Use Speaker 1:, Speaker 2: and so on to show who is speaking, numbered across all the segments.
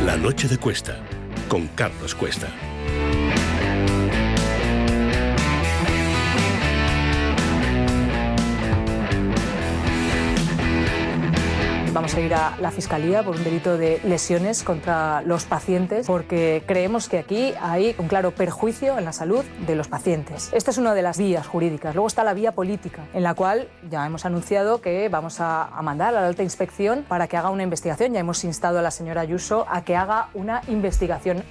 Speaker 1: La noche de Cuesta, con Carlos Cuesta.
Speaker 2: Vamos a ir a la Fiscalía por un delito de lesiones contra los pacientes porque creemos que aquí hay un claro perjuicio en la salud de los pacientes. Esta es una de las vías jurídicas. Luego está la vía política, en la cual ya hemos anunciado que vamos a mandar a la alta inspección para que haga una investigación. Ya hemos instado a la señora Ayuso a que haga una investigación.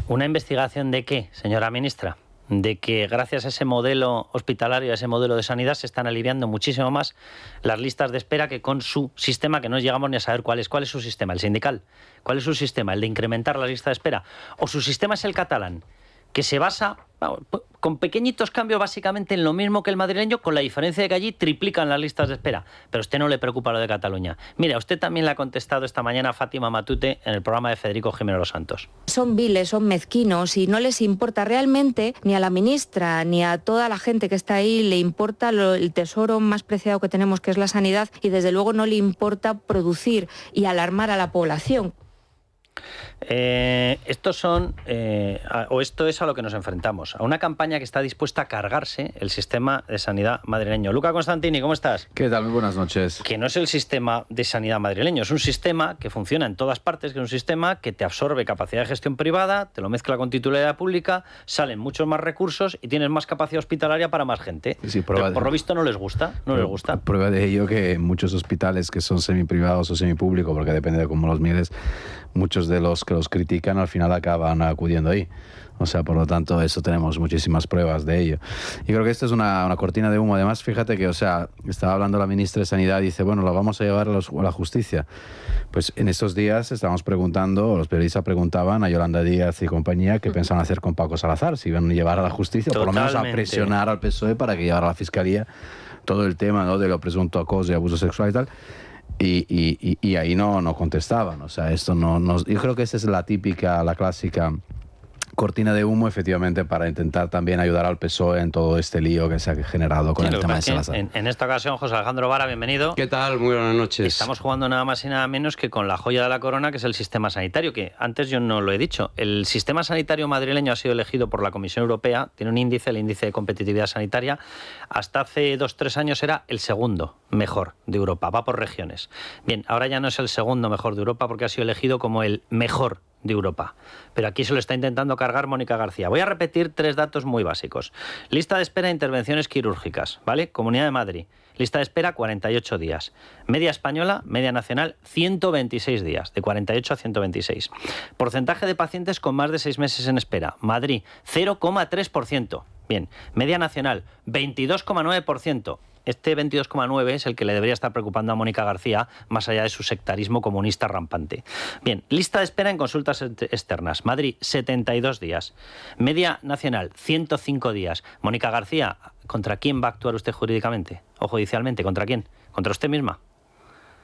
Speaker 3: ¿Una investigación de qué, señora ministra? De que gracias a ese modelo hospitalario, a ese modelo de sanidad, se están aliviando muchísimo más las listas de espera que con su sistema, que no llegamos ni a saber cuál es su sistema, el sindical. ¿Cuál es su sistema? ¿El de incrementar la lista de espera? ¿O su sistema es el catalán, que se basa, con pequeñitos cambios, básicamente en lo mismo que el madrileño, con la diferencia de que allí triplican las listas de espera? Pero a usted no le preocupa lo de Cataluña. Mira, usted también le ha contestado esta mañana a Fátima Matute en el programa de Federico Jiménez Los Santos.
Speaker 4: Son viles, son mezquinos y no les importa realmente, ni a la ministra ni a toda la gente que está ahí, le importa el tesoro más preciado que tenemos, que es la sanidad, y desde luego no le importa producir y alarmar a la población.
Speaker 3: Esto es a lo que nos enfrentamos, a una campaña que está dispuesta a cargarse el sistema de sanidad madrileño. Luca Constantini, ¿cómo estás?
Speaker 5: ¿Qué tal? Muy buenas noches.
Speaker 3: Que no es el sistema de sanidad madrileño, es un sistema que funciona en todas partes, que es un sistema que te absorbe capacidad de gestión privada, te lo mezcla con titularidad pública, salen muchos más recursos y tienes más capacidad hospitalaria para más gente.
Speaker 5: Sí,
Speaker 3: pero por lo visto no les gusta.
Speaker 5: Prueba de ello que muchos hospitales que son semiprivados o semipúblicos, porque depende de cómo los mires, muchos de los que los critican al final acaban acudiendo ahí. O sea, por lo tanto, eso tenemos muchísimas pruebas de ello. Y creo que esto es una cortina de humo. Además, fíjate que, estaba hablando la ministra de Sanidad y dice, bueno, lo vamos a llevar a la justicia. Pues en estos días estábamos preguntando, los periodistas preguntaban a Yolanda Díaz y compañía qué pensaban hacer con Paco Salazar, si iban a llevar a la justicia, o por lo menos a presionar al PSOE para que llevara a la Fiscalía todo el tema, ¿no?, de lo presunto acoso y abuso sexual y tal. Y ahí no contestaban. O sea, esto yo creo que esa es la clásica cortina de humo, efectivamente, para intentar también ayudar al PSOE en todo este lío que se ha generado con el tema de Salazar.
Speaker 3: En esta ocasión, José Alejandro Vara, bienvenido.
Speaker 6: ¿Qué tal? Muy buenas noches.
Speaker 3: Estamos jugando nada más y nada menos que con la joya de la corona, que es el sistema sanitario, que antes yo no lo he dicho. El sistema sanitario madrileño ha sido elegido por la Comisión Europea, tiene un índice, el índice de competitividad sanitaria. Hasta hace 2-3 años era el segundo mejor de Europa, va por regiones. Bien, ahora ya no es el segundo mejor de Europa porque ha sido elegido como el mejor de Europa. Pero aquí se lo está intentando cargar Mónica García. Voy a repetir 3 datos muy básicos. Lista de espera de intervenciones quirúrgicas, ¿vale? Comunidad de Madrid. Lista de espera 48 días. Media española, media nacional 126 días, de 48 a 126. Porcentaje de pacientes con más de 6 meses en espera. Madrid, 0,3%. Bien. Media nacional, 22,9%. Este 22,9 es el que le debería estar preocupando a Mónica García, más allá de su sectarismo comunista rampante. Bien, lista de espera en consultas externas. Madrid, 72 días. Media nacional, 105 días. Mónica García, ¿contra quién va a actuar usted jurídicamente o judicialmente? ¿Contra quién? ¿Contra usted misma?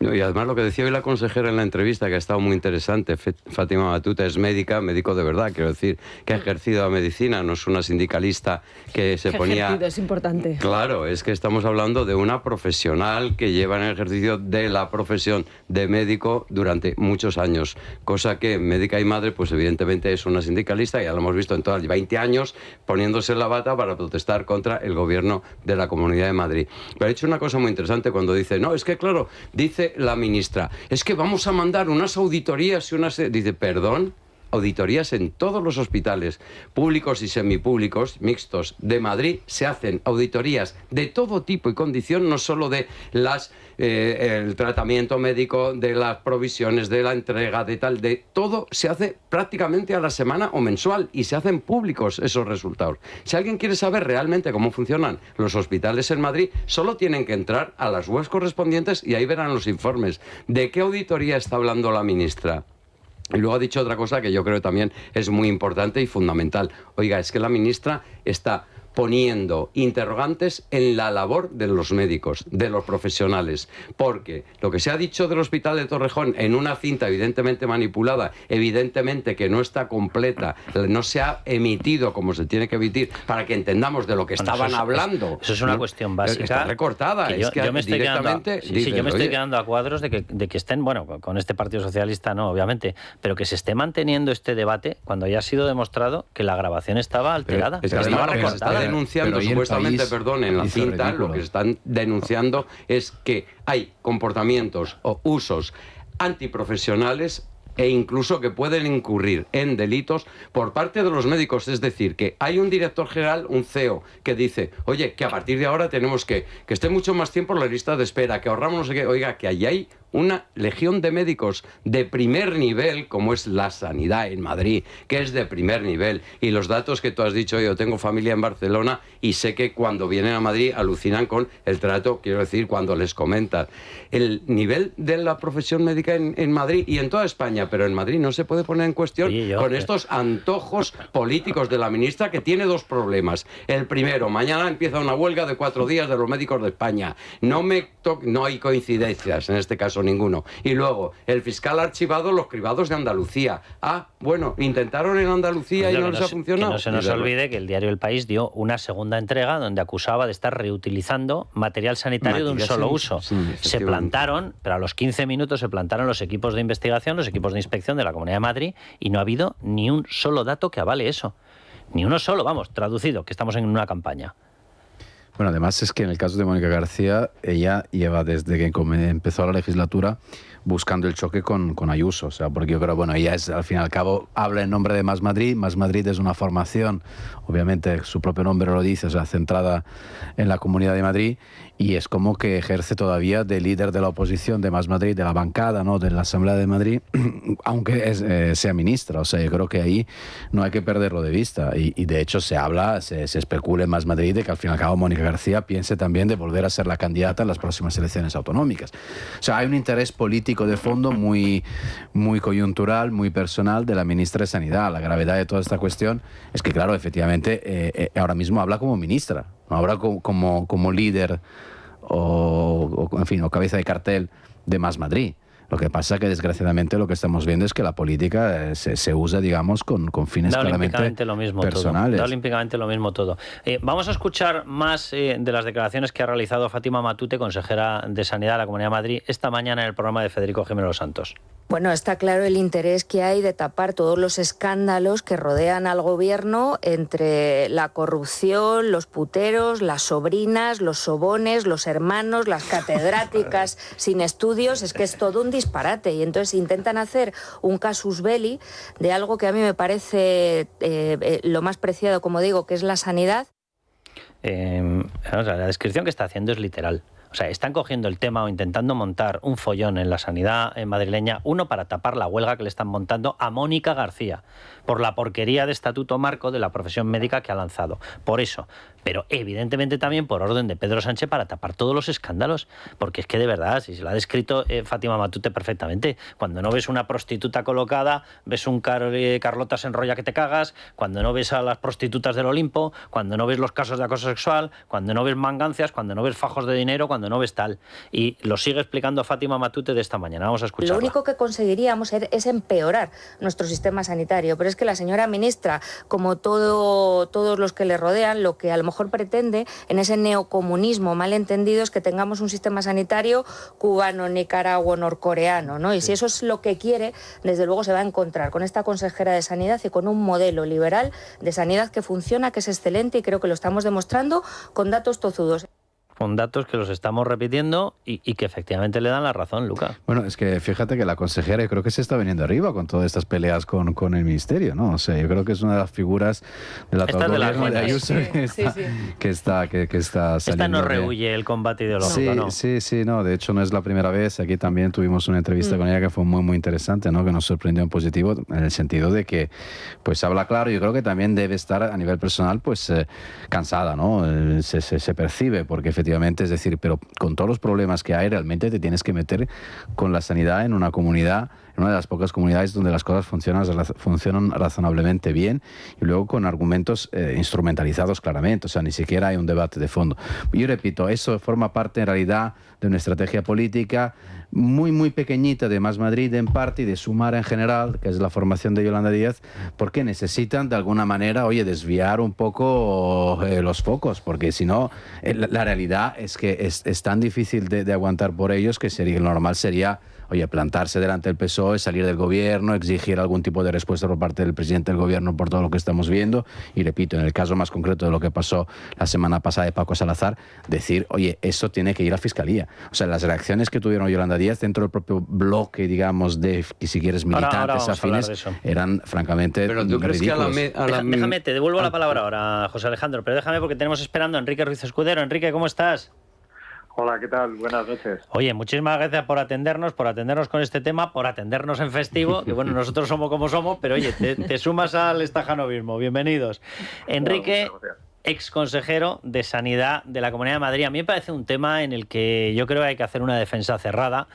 Speaker 6: No, y además lo que decía hoy la consejera en la entrevista, que ha estado muy interesante, Fátima Matute es médico de verdad, quiero decir, que ha ejercido la medicina, no es una sindicalista que se ponía...
Speaker 2: Ejercido es importante.
Speaker 6: Claro, es que estamos hablando de una profesional que lleva en el ejercicio de la profesión de médico durante muchos años, cosa que médica y madre, pues evidentemente es una sindicalista, ya lo hemos visto en todas 20 años, poniéndose la bata para protestar contra el gobierno de la Comunidad de Madrid. Pero ha dicho una cosa muy interesante cuando dice, no, es que claro, dice la ministra, es que vamos a mandar unas auditorías y unas... Dice, perdón, auditorías en todos los hospitales públicos y semipúblicos mixtos de Madrid, se hacen auditorías de todo tipo y condición, no solo de el tratamiento médico, de las provisiones, de la entrega, de tal, de todo se hace prácticamente a la semana o mensual y se hacen públicos esos resultados. Si alguien quiere saber realmente cómo funcionan los hospitales en Madrid, solo tienen que entrar a las webs correspondientes y ahí verán los informes. ¿De qué auditoría está hablando la ministra? Y luego ha dicho otra cosa que yo creo que también es muy importante y fundamental. Oiga, es que la ministra está poniendo interrogantes en la labor de los médicos, de los profesionales, porque lo que se ha dicho del Hospital de Torrejón en una cinta evidentemente manipulada, evidentemente que no está completa, no se ha emitido como se tiene que emitir para que entendamos de lo que estaban hablando.
Speaker 3: Eso es una cuestión básica.
Speaker 6: Está recortada.
Speaker 3: Yo me estoy quedando a cuadros de que estén, bueno, con este Partido Socialista no, obviamente, pero que se esté manteniendo este debate cuando ya ha sido demostrado que la grabación estaba alterada.
Speaker 6: Estaba recortada. Denunciando supuestamente, en la cinta, lo que están denunciando es que hay comportamientos o usos antiprofesionales e incluso que pueden incurrir en delitos por parte de los médicos. Es decir, que hay un director general, un CEO, que dice, oye, que a partir de ahora tenemos que esté mucho más tiempo en la lista de espera, que ahorramos no sé qué. Oiga, que allí hay una legión de médicos de primer nivel, como es la sanidad en Madrid, que es de primer nivel. Y los datos que tú has dicho, yo tengo familia en Barcelona y sé que cuando vienen a Madrid alucinan con el trato, quiero decir, cuando les comentas. El nivel de la profesión médica en Madrid y en toda España, pero en Madrid no se puede poner en cuestión con estos antojos políticos de la ministra, que tiene dos problemas. El primero, mañana empieza una huelga de 4 días de los médicos de España. No hay coincidencias, en este caso ninguno. Y luego, el fiscal ha archivado los cribados de Andalucía. Bueno, intentaron en Andalucía y no les ha funcionado.
Speaker 3: Que no se nos olvide que el diario El País dio una segunda entrega donde acusaba de estar reutilizando material sanitario de un solo uso. Se plantaron, pero a los 15 minutos se plantaron los equipos de investigación, los equipos de inspección de la Comunidad de Madrid, y no ha habido ni un solo dato que avale eso. Ni uno solo, vamos, traducido, que estamos en una campaña.
Speaker 5: Bueno, además es que en el caso de Mónica García, ella lleva desde que empezó la legislatura buscando el choque con Ayuso, o sea, porque yo creo, bueno, ella es, al fin y al cabo, habla en nombre de Más Madrid. Más Madrid es una formación, obviamente su propio nombre lo dice, o sea, centrada en la Comunidad de Madrid, y es como que ejerce todavía de líder de la oposición de Más Madrid, de la bancada, ¿no?, de la Asamblea de Madrid, aunque sea ministra. O sea, yo creo que ahí no hay que perderlo de vista, y de hecho se especula en Más Madrid de que al fin y al cabo Mónica García piense también de volver a ser la candidata en las próximas elecciones autonómicas. O sea, hay un interés político de fondo muy, muy coyuntural, muy personal de la ministra de Sanidad. La gravedad de toda esta cuestión es que, claro, efectivamente, ahora mismo habla como ministra, no habla como líder o cabeza de cartel de Más Madrid. Lo que pasa es que, desgraciadamente, lo que estamos viendo es que la política se usa, digamos, con fines claramente personales.
Speaker 3: Da olímpicamente lo mismo todo. Vamos a escuchar más de las declaraciones que ha realizado Fátima Matute, consejera de Sanidad de la Comunidad de Madrid, esta mañana en el programa de Federico Jiménez Los Santos.
Speaker 4: Bueno, está claro el interés que hay de tapar todos los escándalos que rodean al gobierno, entre la corrupción, los puteros, las sobrinas, los sobones, los hermanos, las catedráticas sin estudios. Es que es todo un disparate, y entonces intentan hacer un casus belli de algo que a mí me parece lo más preciado, como digo, que es la sanidad.
Speaker 3: La descripción que está haciendo es literal. O sea, están cogiendo el tema o intentando montar un follón en la sanidad madrileña, uno para tapar la huelga que le están montando a Mónica García, por la porquería de estatuto marco de la profesión médica que ha lanzado. Por eso. Pero evidentemente también por orden de Pedro Sánchez para tapar todos los escándalos, porque es que de verdad, si se lo ha descrito Fátima Matute perfectamente, cuando no ves una prostituta colocada, ves un Carlota se enrolla que te cagas, cuando no ves a las prostitutas del Olimpo, cuando no ves los casos de acoso sexual, cuando no ves mangancias, cuando no ves fajos de dinero, cuando no ves tal. Y lo sigue explicando Fátima Matute de esta mañana. Vamos a escucharla.
Speaker 4: Lo único que conseguiríamos es empeorar nuestro sistema sanitario, pero es que la señora ministra, como todos los que le rodean, lo que a lo mejor pretende en ese neocomunismo malentendido es que tengamos un sistema sanitario cubano, nicaragüense, norcoreano, ¿no? Y si eso es lo que quiere, desde luego se va a encontrar con esta consejera de Sanidad y con un modelo liberal de sanidad que funciona, que es excelente, y creo que lo estamos demostrando con datos tozudos.
Speaker 3: Con datos que los estamos repitiendo y que efectivamente le dan la razón, Luca.
Speaker 5: Bueno, es que fíjate que la consejera, yo creo que se está viniendo arriba con todas estas peleas con el ministerio, ¿no? O sea, yo creo que es una de las figuras del actual gobierno de Ayuso que está saliendo.
Speaker 3: Esta no rehuye el combate ideológico, ¿no?
Speaker 5: Sí, no, de hecho no es la primera vez. Aquí también tuvimos una entrevista con ella que fue muy, muy interesante, ¿no? Que nos sorprendió en positivo, en el sentido de que, pues, habla claro. Yo creo que también debe estar a nivel personal, pues, cansada, ¿no? Se percibe, porque efectivamente, es decir, pero con todos los problemas que hay, realmente te tienes que meter con la sanidad en una comunidad una de las pocas comunidades donde las cosas funcionan razonablemente bien y luego con argumentos instrumentalizados claramente, o sea, ni siquiera hay un debate de fondo. Yo repito, eso forma parte en realidad de una estrategia política muy, muy pequeñita de Más Madrid en parte y de Sumar en general, que es la formación de Yolanda Díaz, porque necesitan de alguna manera, desviar un poco los focos, porque si no, la realidad es que es tan difícil de aguantar por ellos que lo normal sería plantarse delante del PSOE, salir del gobierno, exigir algún tipo de respuesta por parte del presidente del gobierno por todo lo que estamos viendo. Y repito, en el caso más concreto de lo que pasó la semana pasada de Paco Salazar, decir, eso tiene que ir a Fiscalía. O sea, las reacciones que tuvieron Yolanda Díaz dentro del propio bloque, digamos, de, si quieres, militantes afines, eran francamente
Speaker 6: Pero tú crees
Speaker 5: ridículos.
Speaker 6: que
Speaker 3: Déjame, te devuelvo la palabra ahora, José Alejandro, pero déjame porque tenemos esperando a Enrique Ruiz Escudero. Enrique, ¿cómo estás?
Speaker 7: Hola, ¿qué tal? Buenas noches.
Speaker 3: Oye, muchísimas gracias por atendernos con este tema, por atendernos en festivo, que bueno, nosotros somos como somos, pero oye, te sumas al estajanovismo. Bienvenidos. Enrique, ex consejero de Sanidad de la Comunidad de Madrid. A mí me parece un tema en el que yo creo que hay que hacer una defensa cerrada,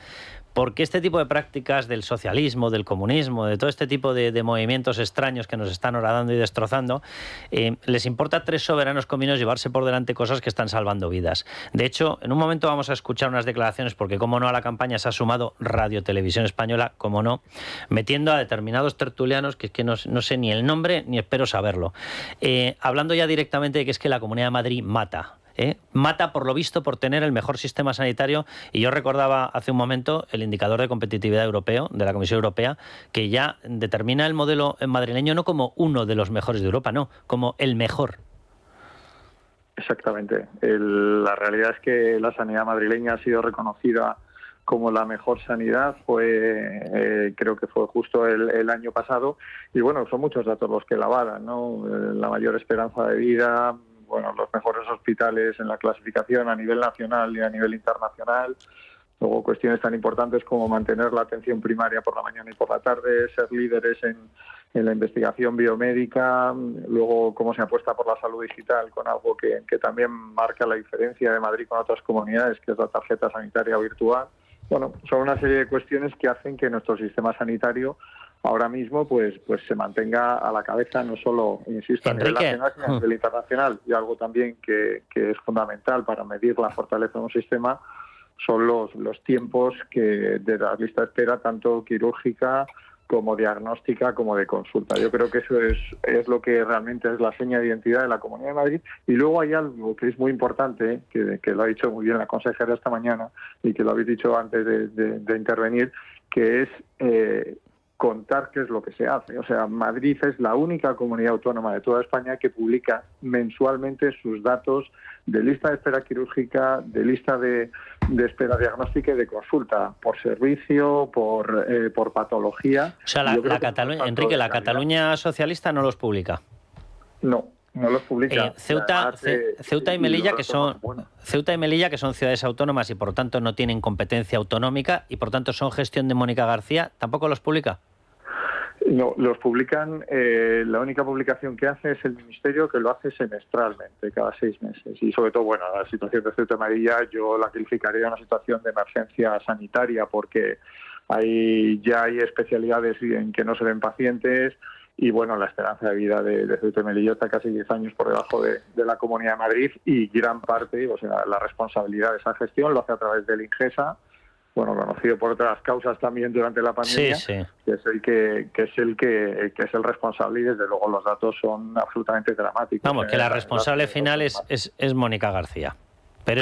Speaker 3: porque este tipo de prácticas del socialismo, del comunismo, de todo este tipo de movimientos extraños que nos están horadando y destrozando, les importa 3 soberanos cominos llevarse por delante cosas que están salvando vidas. De hecho, en un momento vamos a escuchar unas declaraciones, porque como no a la campaña se ha sumado Radio Televisión Española, como no, metiendo a determinados tertulianos, que es que no sé ni el nombre ni espero saberlo, hablando ya directamente de que es que la Comunidad de Madrid mata. Mata, por lo visto, por tener el mejor sistema sanitario, y yo recordaba hace un momento el indicador de competitividad europeo de la Comisión Europea, que ya determina el modelo madrileño no como uno de los mejores de Europa, no, como el mejor.
Speaker 7: Exactamente. La realidad es que la sanidad madrileña ha sido reconocida como la mejor sanidad, creo que fue justo el año pasado, y bueno, son muchos datos los que la avalan, ¿no? La mayor esperanza de vida, los mejores hospitales en la clasificación a nivel nacional y a nivel internacional. Luego cuestiones tan importantes como mantener la atención primaria por la mañana y por la tarde, ser líderes en la investigación biomédica, luego cómo se apuesta por la salud digital con algo que también marca la diferencia de Madrid con otras comunidades, que es la tarjeta sanitaria virtual. Bueno, son una serie de cuestiones que hacen que nuestro sistema sanitario ahora mismo pues se mantenga a la cabeza, no solo, insisto,
Speaker 3: Enrique,
Speaker 7: a nivel nacional, sino a nivel internacional. Y algo también que es fundamental para medir la fortaleza de un sistema son los tiempos de la lista de espera, tanto quirúrgica como diagnóstica como de consulta. Yo creo que eso es lo que realmente es la seña de identidad de la Comunidad de Madrid. Y luego hay algo que es muy importante, que lo ha dicho muy bien la consejera esta mañana y que lo habéis dicho antes de intervenir, que es contar qué es lo que se hace. O sea, Madrid es la única comunidad autónoma de toda España que publica mensualmente sus datos de lista de espera quirúrgica, de lista de espera diagnóstica y de consulta, por servicio, por patología.
Speaker 3: O sea, Enrique, la Cataluña socialista no los publica.
Speaker 7: No los publica.
Speaker 3: Ceuta y Melilla, que son ciudades autónomas y por tanto no tienen competencia autonómica y por tanto son gestión de Mónica García, ¿tampoco los publica?
Speaker 7: No, los publican, la única publicación que hace es el Ministerio, que lo hace semestralmente, cada 6 meses. Y sobre todo, la situación de Ceuta y Melilla yo la calificaría una situación de emergencia sanitaria, porque ya hay especialidades en que no se ven pacientes. Y la esperanza de vida de Ceuta y Melilla está casi 10 años por debajo de la Comunidad de Madrid, y gran parte, la responsabilidad de esa gestión lo hace a través del Ingesa, conocido por otras causas también durante la pandemia,
Speaker 3: sí.
Speaker 7: que es el responsable, y desde luego los datos son absolutamente dramáticos.
Speaker 3: Vamos, que la responsable final es Mónica García. Pero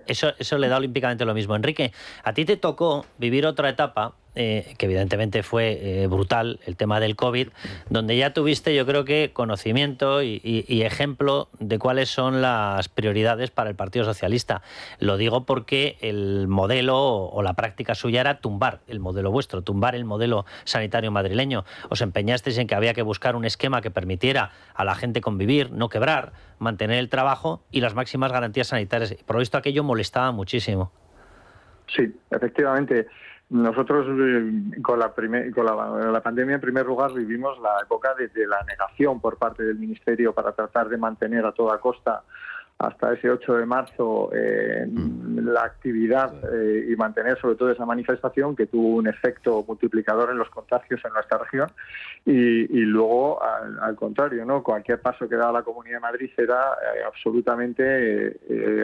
Speaker 3: eso le da olímpicamente lo mismo. Enrique, a ti te tocó vivir otra etapa, que evidentemente fue brutal, el tema del COVID, donde ya tuviste, yo creo que, conocimiento y ejemplo de cuáles son las prioridades para el Partido Socialista. Lo digo porque el modelo o la práctica suya era tumbar el modelo vuestro, tumbar el modelo sanitario madrileño. Os empeñasteis en que había que buscar un esquema que permitiera a la gente convivir, no quebrar, mantener el trabajo y las máximas garantías sanitarias. Por lo visto, aquello molestaba muchísimo.
Speaker 7: Sí, efectivamente. Nosotros con la pandemia, en primer lugar, vivimos la época de la negación por parte del Ministerio para tratar de mantener a toda costa hasta ese 8 de marzo la actividad y mantener sobre todo esa manifestación que tuvo un efecto multiplicador en los contagios en nuestra región y luego al contrario, ¿no? Cualquier paso que daba la Comunidad de Madrid era absolutamente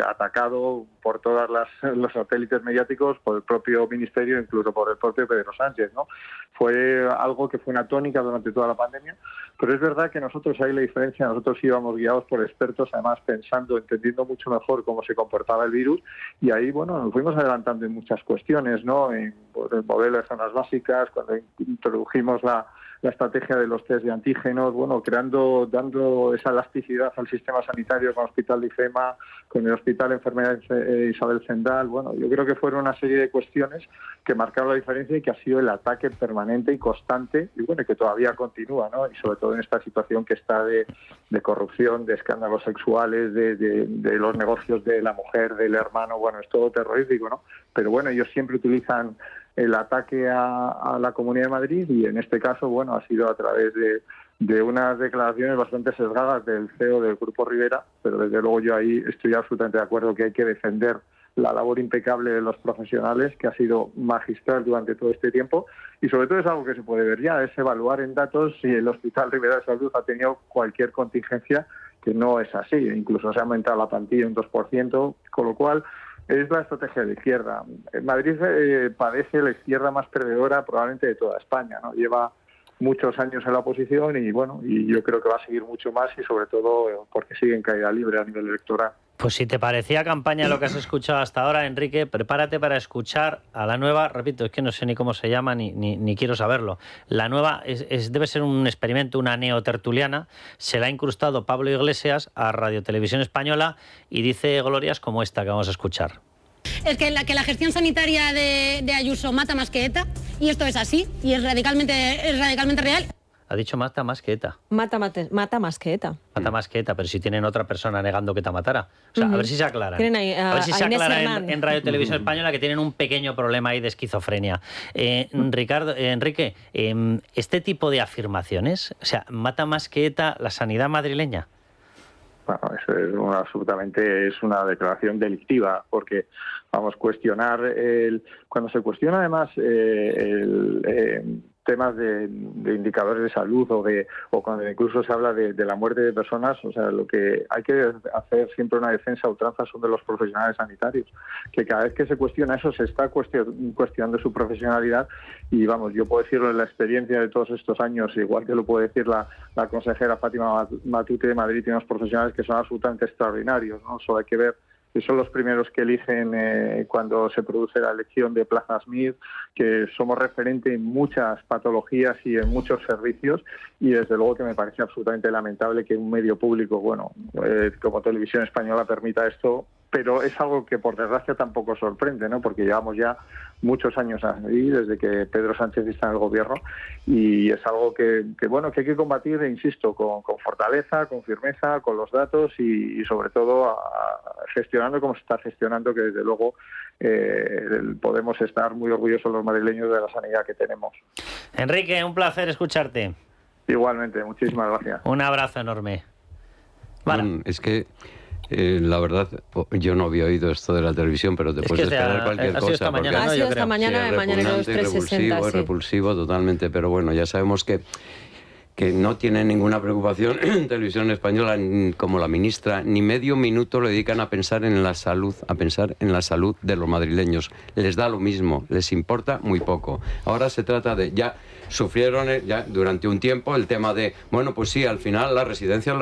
Speaker 7: atacado por todos los satélites mediáticos, por el propio Ministerio, incluso por el propio Pedro Sánchez, ¿no? Fue algo que fue una tónica durante toda la pandemia, pero es verdad que nosotros, ahí la diferencia, nosotros íbamos guiados por expertos, además pensando, entendiendo mucho mejor cómo se comportaba el virus, y ahí, bueno, nos fuimos adelantando en muchas cuestiones, ¿no? Por el modelo de zonas básicas, cuando introdujimos la estrategia de los test de antígenos, bueno, dando esa elasticidad al sistema sanitario con el Hospital de IFEMA, con el Hospital de Enfermedades Isabel Zendal. Bueno, yo creo que fueron una serie de cuestiones que marcaron la diferencia y que ha sido el ataque permanente y constante, y bueno, que todavía continúa, ¿no? Y sobre todo en esta situación que está de corrupción, de escándalos sexuales, de los negocios de la mujer, del hermano, bueno, es todo terrorífico, ¿no? Pero bueno, ellos siempre utilizan el ataque a la Comunidad de Madrid y en este caso, bueno, ha sido a través de unas declaraciones bastante sesgadas del CEO del Grupo Rivera, pero desde luego yo ahí estoy absolutamente de acuerdo que hay que defender la labor impecable de los profesionales, que ha sido magistral durante todo este tiempo, y sobre todo es algo que se puede ver ya, es evaluar en datos si el Hospital Rivera de Salud ha tenido cualquier contingencia, que no es así, incluso se ha aumentado la plantilla un 2%, con lo cual es la estrategia de la izquierda. En Madrid padece la izquierda más perdedora probablemente de toda España, ¿no? Lleva muchos años en la oposición y bueno, y yo creo que va a seguir mucho más y sobre todo porque sigue en caída libre a nivel electoral.
Speaker 3: Pues si te parecía campaña lo que has escuchado hasta ahora, Enrique, prepárate para escuchar a la nueva, repito, es que no sé ni cómo se llama ni quiero saberlo. La nueva debe ser un experimento, una neotertuliana, se la ha incrustado Pablo Iglesias a Radio Televisión Española y dice glorias como esta que vamos a escuchar.
Speaker 8: Es que la gestión sanitaria de Ayuso mata más que ETA, y esto es así, y es radicalmente real.
Speaker 3: Ha dicho mata más que ETA.
Speaker 9: Mata más que ETA.
Speaker 3: Mata más que ETA, pero si tienen otra persona negando que te matara. O sea, a ver si se aclaran. A ver si se aclaran en Radio Televisión Española, que tienen un pequeño problema ahí de esquizofrenia. Enrique, este tipo de afirmaciones, o sea, ¿mata más que ETA la sanidad madrileña?
Speaker 7: Bueno, eso absolutamente es una declaración delictiva, porque vamos, cuestionar cuando se cuestiona además temas de indicadores de salud o cuando incluso se habla de la muerte de personas, o sea, lo que hay que hacer siempre una defensa a ultranza son de los profesionales sanitarios, que cada vez que se cuestiona eso se está cuestionando su profesionalidad y vamos, yo puedo decirlo en la experiencia de todos estos años, igual que lo puede decir la consejera Fátima Matute de Madrid, tiene unos profesionales que son absolutamente extraordinarios, ¿no? Solo hay que ver que son los primeros que eligen cuando se produce la elección de Plaza Smith, que somos referente en muchas patologías y en muchos servicios, y desde luego que me parece absolutamente lamentable que un medio público, bueno, como Televisión Española permita esto, pero es algo que por desgracia tampoco sorprende, ¿no? Porque llevamos ya muchos años ahí, desde que Pedro Sánchez está en el gobierno, y es algo que bueno, que hay que combatir, insisto, con fortaleza, con firmeza, con los datos y sobre todo gestionando como se está gestionando, que desde luego podemos estar muy orgullosos los madrileños de la sanidad que tenemos.
Speaker 3: Enrique, un placer escucharte.
Speaker 7: Igualmente, muchísimas gracias.
Speaker 3: Un abrazo enorme. Vale.
Speaker 6: Es que la verdad, yo no había oído esto de la televisión, pero te puedes esperar cualquier cosa.
Speaker 9: Esta mañana, ha sido esta mañana en Mañaneros 360.
Speaker 6: Es repulsivo totalmente, pero bueno, ya sabemos que no tiene ninguna preocupación en Televisión Española, como la ministra, ni medio minuto le dedican a pensar en la salud, de los madrileños. Les da lo mismo, les importa muy poco. Ahora se trata de, ya sufrieron ya durante un tiempo el tema de, bueno, pues sí, al final la residencia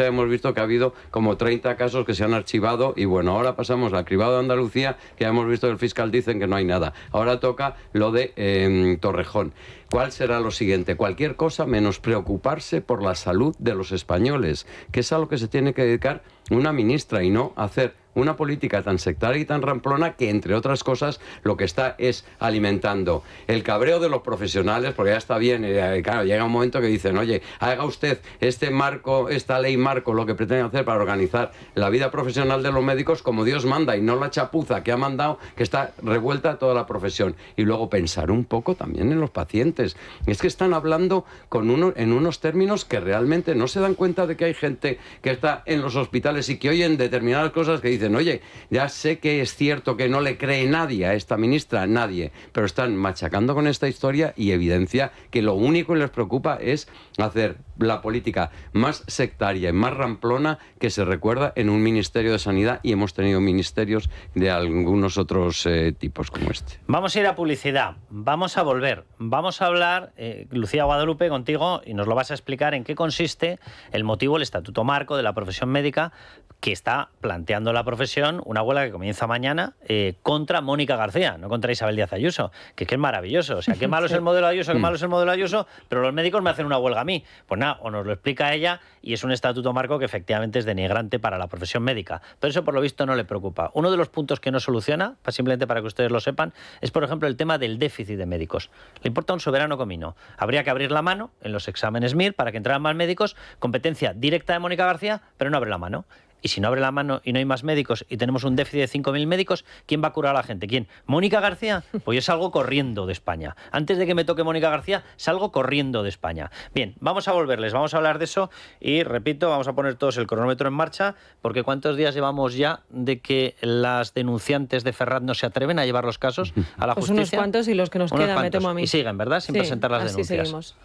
Speaker 6: hemos visto que ha habido como 30 casos que se han archivado y bueno, ahora pasamos al cribado de Andalucía, que ya hemos visto que el fiscal dice que no hay nada. Ahora toca lo de Torrejón. ¿Cuál será lo siguiente? Cualquier cosa menos preocuparse por la salud de los españoles, que es a lo que se tiene que dedicar una ministra y no hacer una política tan sectaria y tan ramplona que, entre otras cosas, lo que está es alimentando el cabreo de los profesionales, porque ya está bien, claro, llega un momento que dicen, oye, haga usted este marco, esta ley marco, lo que pretende hacer para organizar la vida profesional de los médicos como Dios manda y no la chapuza que ha mandado, que está revuelta toda la profesión. Y luego pensar un poco también en los pacientes. Es que están hablando en unos términos que realmente no se dan cuenta de que hay gente que está en los hospitales y que oyen determinadas cosas que dicen, oye, ya sé que es cierto que no le cree nadie a esta ministra, nadie, pero están machacando con esta historia y evidencia que lo único que les preocupa es hacer la política más sectaria y más ramplona que se recuerda en un Ministerio de Sanidad, y hemos tenido ministerios de algunos otros tipos como este.
Speaker 3: Vamos a ir a publicidad, vamos a volver, vamos a hablar, Lucía Guadalupe, contigo, y nos lo vas a explicar en qué consiste el motivo, el estatuto marco de la profesión médica que está planteando la profesión, una huelga que comienza mañana contra Mónica García, no contra Isabel Díaz Ayuso, que es maravilloso. O sea, qué malo es el modelo Ayuso, qué malo es el modelo Ayuso, pero los médicos me hacen una huelga a mí. Pues nada, o nos lo explica ella, y es un estatuto marco que efectivamente es denigrante para la profesión médica. Pero eso, por lo visto, no le preocupa. Uno de los puntos que no soluciona, simplemente para que ustedes lo sepan, es, por ejemplo, el tema del déficit de médicos. Le importa un soberano comino. Habría que abrir la mano en los exámenes MIR para que entraran más médicos, competencia directa de Mónica García, pero no abre la mano. Y si no abre la mano y no hay más médicos y tenemos un déficit de 5.000 médicos, ¿quién va a curar a la gente? ¿Quién? ¿Mónica García? Pues yo salgo corriendo de España. Antes de que me toque Mónica García, salgo corriendo de España. Bien, vamos a volverles, vamos a hablar de eso y, repito, vamos a poner todos el cronómetro en marcha, porque ¿cuántos días llevamos ya de que las denunciantes de Ferraz no se atreven a llevar los casos a la justicia?
Speaker 9: Unos cuantos, y los que nos quedan me temo a mí.
Speaker 3: Y siguen, ¿verdad? Sin presentar las denuncias.
Speaker 9: Seguimos.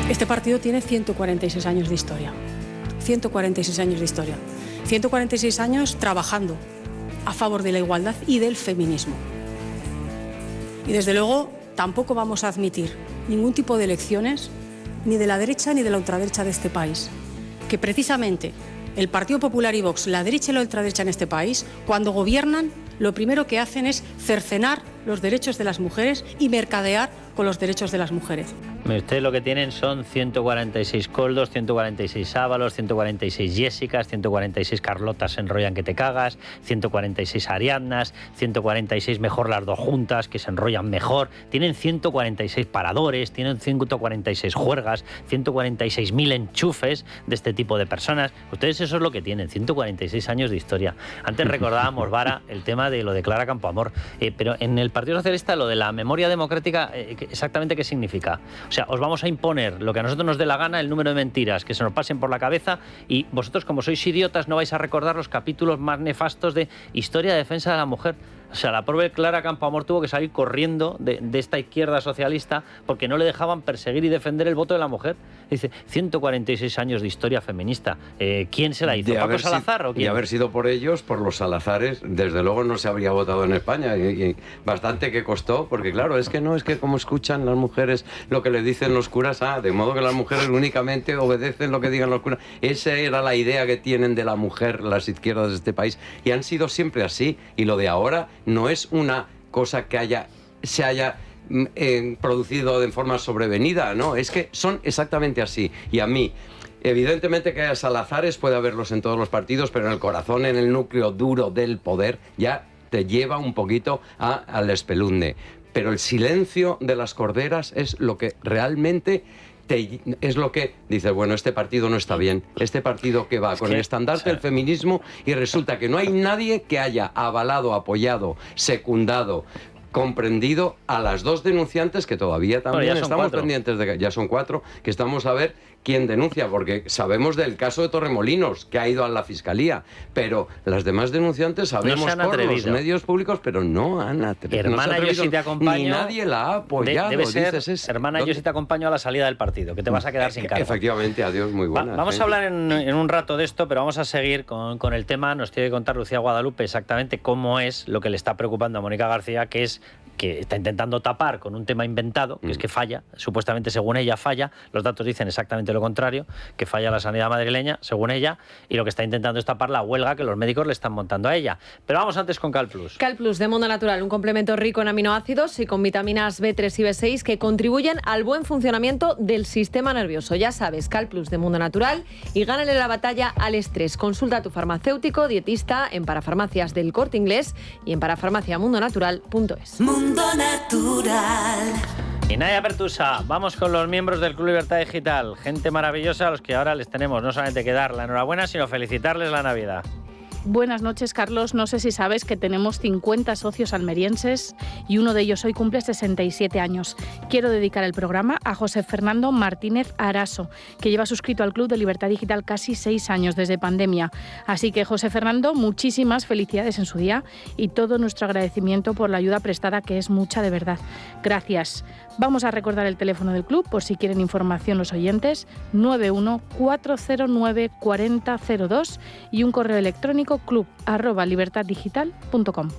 Speaker 10: Este partido tiene 146 años de historia. 146 años de historia. 146 años trabajando a favor de la igualdad y del feminismo. Y desde luego tampoco vamos a admitir ningún tipo de elecciones, ni de la derecha ni de la ultraderecha de este país. Que precisamente el Partido Popular y Vox, la derecha y la ultraderecha en este país, cuando gobiernan, lo primero que hacen es cercenar los derechos de las mujeres y mercadear con los derechos de las mujeres.
Speaker 3: Ustedes lo que tienen son 146 Coldos, 146 Ábalos, 146 Jessicas, 146 Carlotas se enrollan que te cagas, 146 Ariadnas, 146 mejor las dos juntas que se enrollan mejor, tienen 146 paradores, tienen 146 juergas, 146.000 enchufes de este tipo de personas. Ustedes eso es lo que tienen, 146 años de historia. Antes recordábamos, Vara, el tema de lo de Clara Campoamor, pero en el Partido Socialista lo de la memoria democrática, exactamente qué significa. O sea, os vamos a imponer lo que a nosotros nos dé la gana, el número de mentiras que se nos pasen por la cabeza, y vosotros, como sois idiotas, no vais a recordar los capítulos más nefastos de Historia de Defensa de la Mujer. O sea, la pobre Clara Campoamor tuvo que salir corriendo de esta izquierda socialista porque no le dejaban perseguir y defender el voto de la mujer. Dice, 146 años de historia feminista. ¿Quién se la hizo? ¿Paco Salazar o quién?
Speaker 6: De haber sido por ellos, por los Salazares, desde luego no se habría votado en España. Y bastante que costó, porque claro, es que como escuchan las mujeres lo que les dicen los curas, de modo que las mujeres únicamente obedecen lo que digan los curas. Esa era la idea que tienen de la mujer las izquierdas de este país, y han sido siempre así. Y lo de ahora no es una cosa que se haya producido de forma sobrevenida, no, es que son exactamente así. Y a mí, evidentemente que haya Salazares, puede haberlos en todos los partidos, pero en el corazón, en el núcleo duro del poder, ya te lleva un poquito al espelunde. Pero el silencio de las corderas es lo que realmente es lo que dices, bueno, este partido no está bien, este partido que va con el estandarte del feminismo, y resulta que no hay nadie que haya avalado, apoyado, secundado, comprendido a las dos denunciantes, que todavía también estamos pendientes de que ya son 4, que estamos a ver quién denuncia, porque sabemos del caso de Torremolinos, que ha ido a la Fiscalía, pero las demás denunciantes sabemos por los medios públicos, pero no han atrevido.
Speaker 3: Hermana, yo sí te acompaño.
Speaker 6: Ni nadie la ha apoyado.
Speaker 3: Debe ser, hermana, yo sí te acompaño a la salida del partido, que te vas a quedar sin cargo.
Speaker 6: Efectivamente, adiós, muy buena.
Speaker 3: Vamos a hablar en un rato de esto, pero vamos a seguir con el tema. Nos tiene que contar Lucía Guadalupe exactamente cómo es lo que le está preocupando a Mónica García, que es que está intentando tapar con un tema inventado, que es que falla, supuestamente según ella falla, los datos dicen exactamente lo contrario, que falla la sanidad madrileña, según ella, y lo que está intentando es tapar la huelga que los médicos le están montando a ella. Pero vamos antes con CalPlus.
Speaker 9: CalPlus de Mundo Natural, un complemento rico en aminoácidos y con vitaminas B3 y B6 que contribuyen al buen funcionamiento del sistema nervioso. Ya sabes, CalPlus de Mundo Natural y gánale la batalla al estrés. Consulta a tu farmacéutico, dietista en parafarmacias del Corte Inglés y en parafarmaciamundonatural.es.
Speaker 11: Mundo Natural.
Speaker 3: Y Nadia Pertusa, vamos con los miembros del Club Libertad Digital. Gente maravillosa a los que ahora les tenemos no solamente que dar la enhorabuena, sino felicitarles la Navidad.
Speaker 12: Buenas noches, Carlos. No sé si sabes que tenemos 50 socios almerienses y uno de ellos hoy cumple 67 años. Quiero dedicar el programa a José Fernando Martínez Araso, que lleva suscrito al Club de Libertad Digital casi 6 años desde pandemia. Así que, José Fernando, muchísimas felicidades en su día y todo nuestro agradecimiento por la ayuda prestada, que es mucha de verdad. Gracias. Vamos a recordar el teléfono del club por si quieren información los oyentes, 91-409-4002 y un correo electrónico club@libertaddigital.com.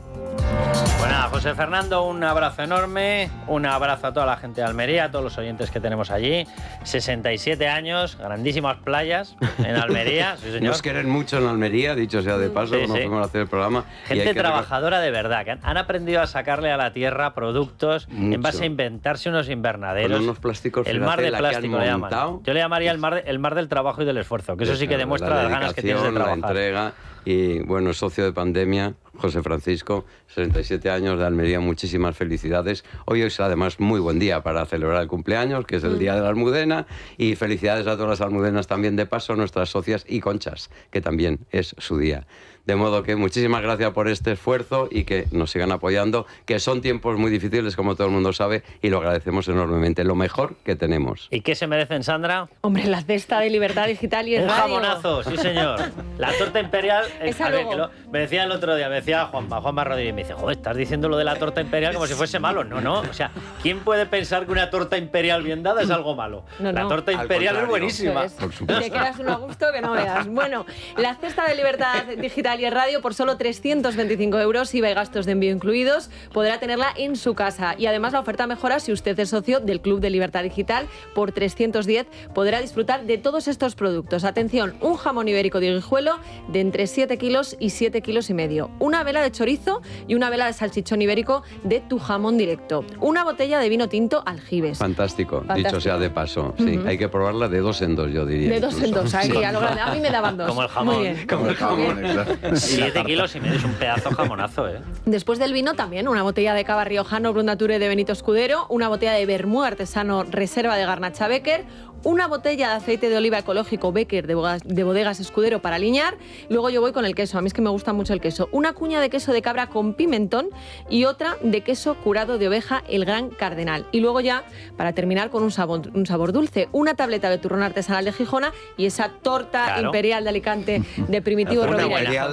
Speaker 3: Bueno, José Fernando, un abrazo enorme, un abrazo a toda la gente de Almería, a todos los oyentes que tenemos allí. 67 años, grandísimas playas en Almería. Sí, señor.
Speaker 6: Nos quieren mucho en Almería, dicho sea de paso, cuando fuimos a hacer el programa.
Speaker 3: Gente trabajadora de verdad, que han aprendido a sacarle a la tierra productos en base a inventarse unos invernaderos.
Speaker 6: Con unos plásticos,
Speaker 3: el mar de plástico le llaman. Yo le llamaría el mar del trabajo y del esfuerzo, que eso sí que demuestra las ganas que tienes de trabajar.
Speaker 6: La entrega y, bueno, socio de pandemia, José Francisco, 67 años de Almería, muchísimas felicidades. Hoy es además muy buen día para celebrar el cumpleaños, que es el Día de la Almudena, y felicidades a todas las almudenas también de paso, nuestras socias y conchas, que también es su día. De modo que muchísimas gracias por este esfuerzo y que nos sigan apoyando, que son tiempos muy difíciles, como todo el mundo sabe, y lo agradecemos enormemente. Lo mejor que tenemos.
Speaker 3: ¿Y qué se merecen, Sandra?
Speaker 9: Hombre, la cesta de Libertad Digital y el
Speaker 3: un
Speaker 9: radio.
Speaker 3: Jamonazo, sí señor. La torta imperial, a ver, me decía el otro día, me decía Juanma Rodríguez, me dice, joder, estás diciendo lo de la torta imperial como si fuese malo. No, o sea, ¿quién puede pensar que una torta imperial bien dada es algo malo? La torta imperial es buenísima.
Speaker 9: Por supuesto. Te quedas un a gusto que no veas. Bueno, la cesta de Libertad Digital y el radio por solo 325 euros, IVA y gastos de envío incluidos, podrá tenerla en su casa. Y además la oferta mejora si usted es socio del Club de Libertad Digital. Por 310 podrá disfrutar de todos estos productos. Atención, un jamón ibérico de Guijuelo de entre 7 kilos y 7 kilos y medio. Una vela de chorizo y una vela de salchichón ibérico de Tu Jamón Directo. Una botella de vino tinto Aljibes.
Speaker 6: Fantástico, dicho sea de paso. Sí, hay que probarla de 2 en 2, yo diría.
Speaker 9: De 2 en 2, a lo grande. A mí me daban 2.
Speaker 3: Como el jamón.
Speaker 9: Muy bien.
Speaker 6: Como el jamón, exacto.
Speaker 3: 7 kilos y medio, es un pedazo jamonazo, ¿eh?
Speaker 9: Después del vino también, una botella de cava riojano Brut Nature de Benito Escudero, una botella de vermú artesano Reserva de Garnacha Becker, una botella de aceite de oliva ecológico Becker de Bodegas Escudero para aliñar. Luego yo voy con el queso, a mí es que me gusta mucho el queso. Una cuña de queso de cabra con pimentón y otra de queso curado de oveja El Gran Cardenal. Y luego ya, para terminar, con un sabor dulce, una tableta de turrón artesanal de Gijona y esa torta imperial de Alicante de Primitivo Rovira.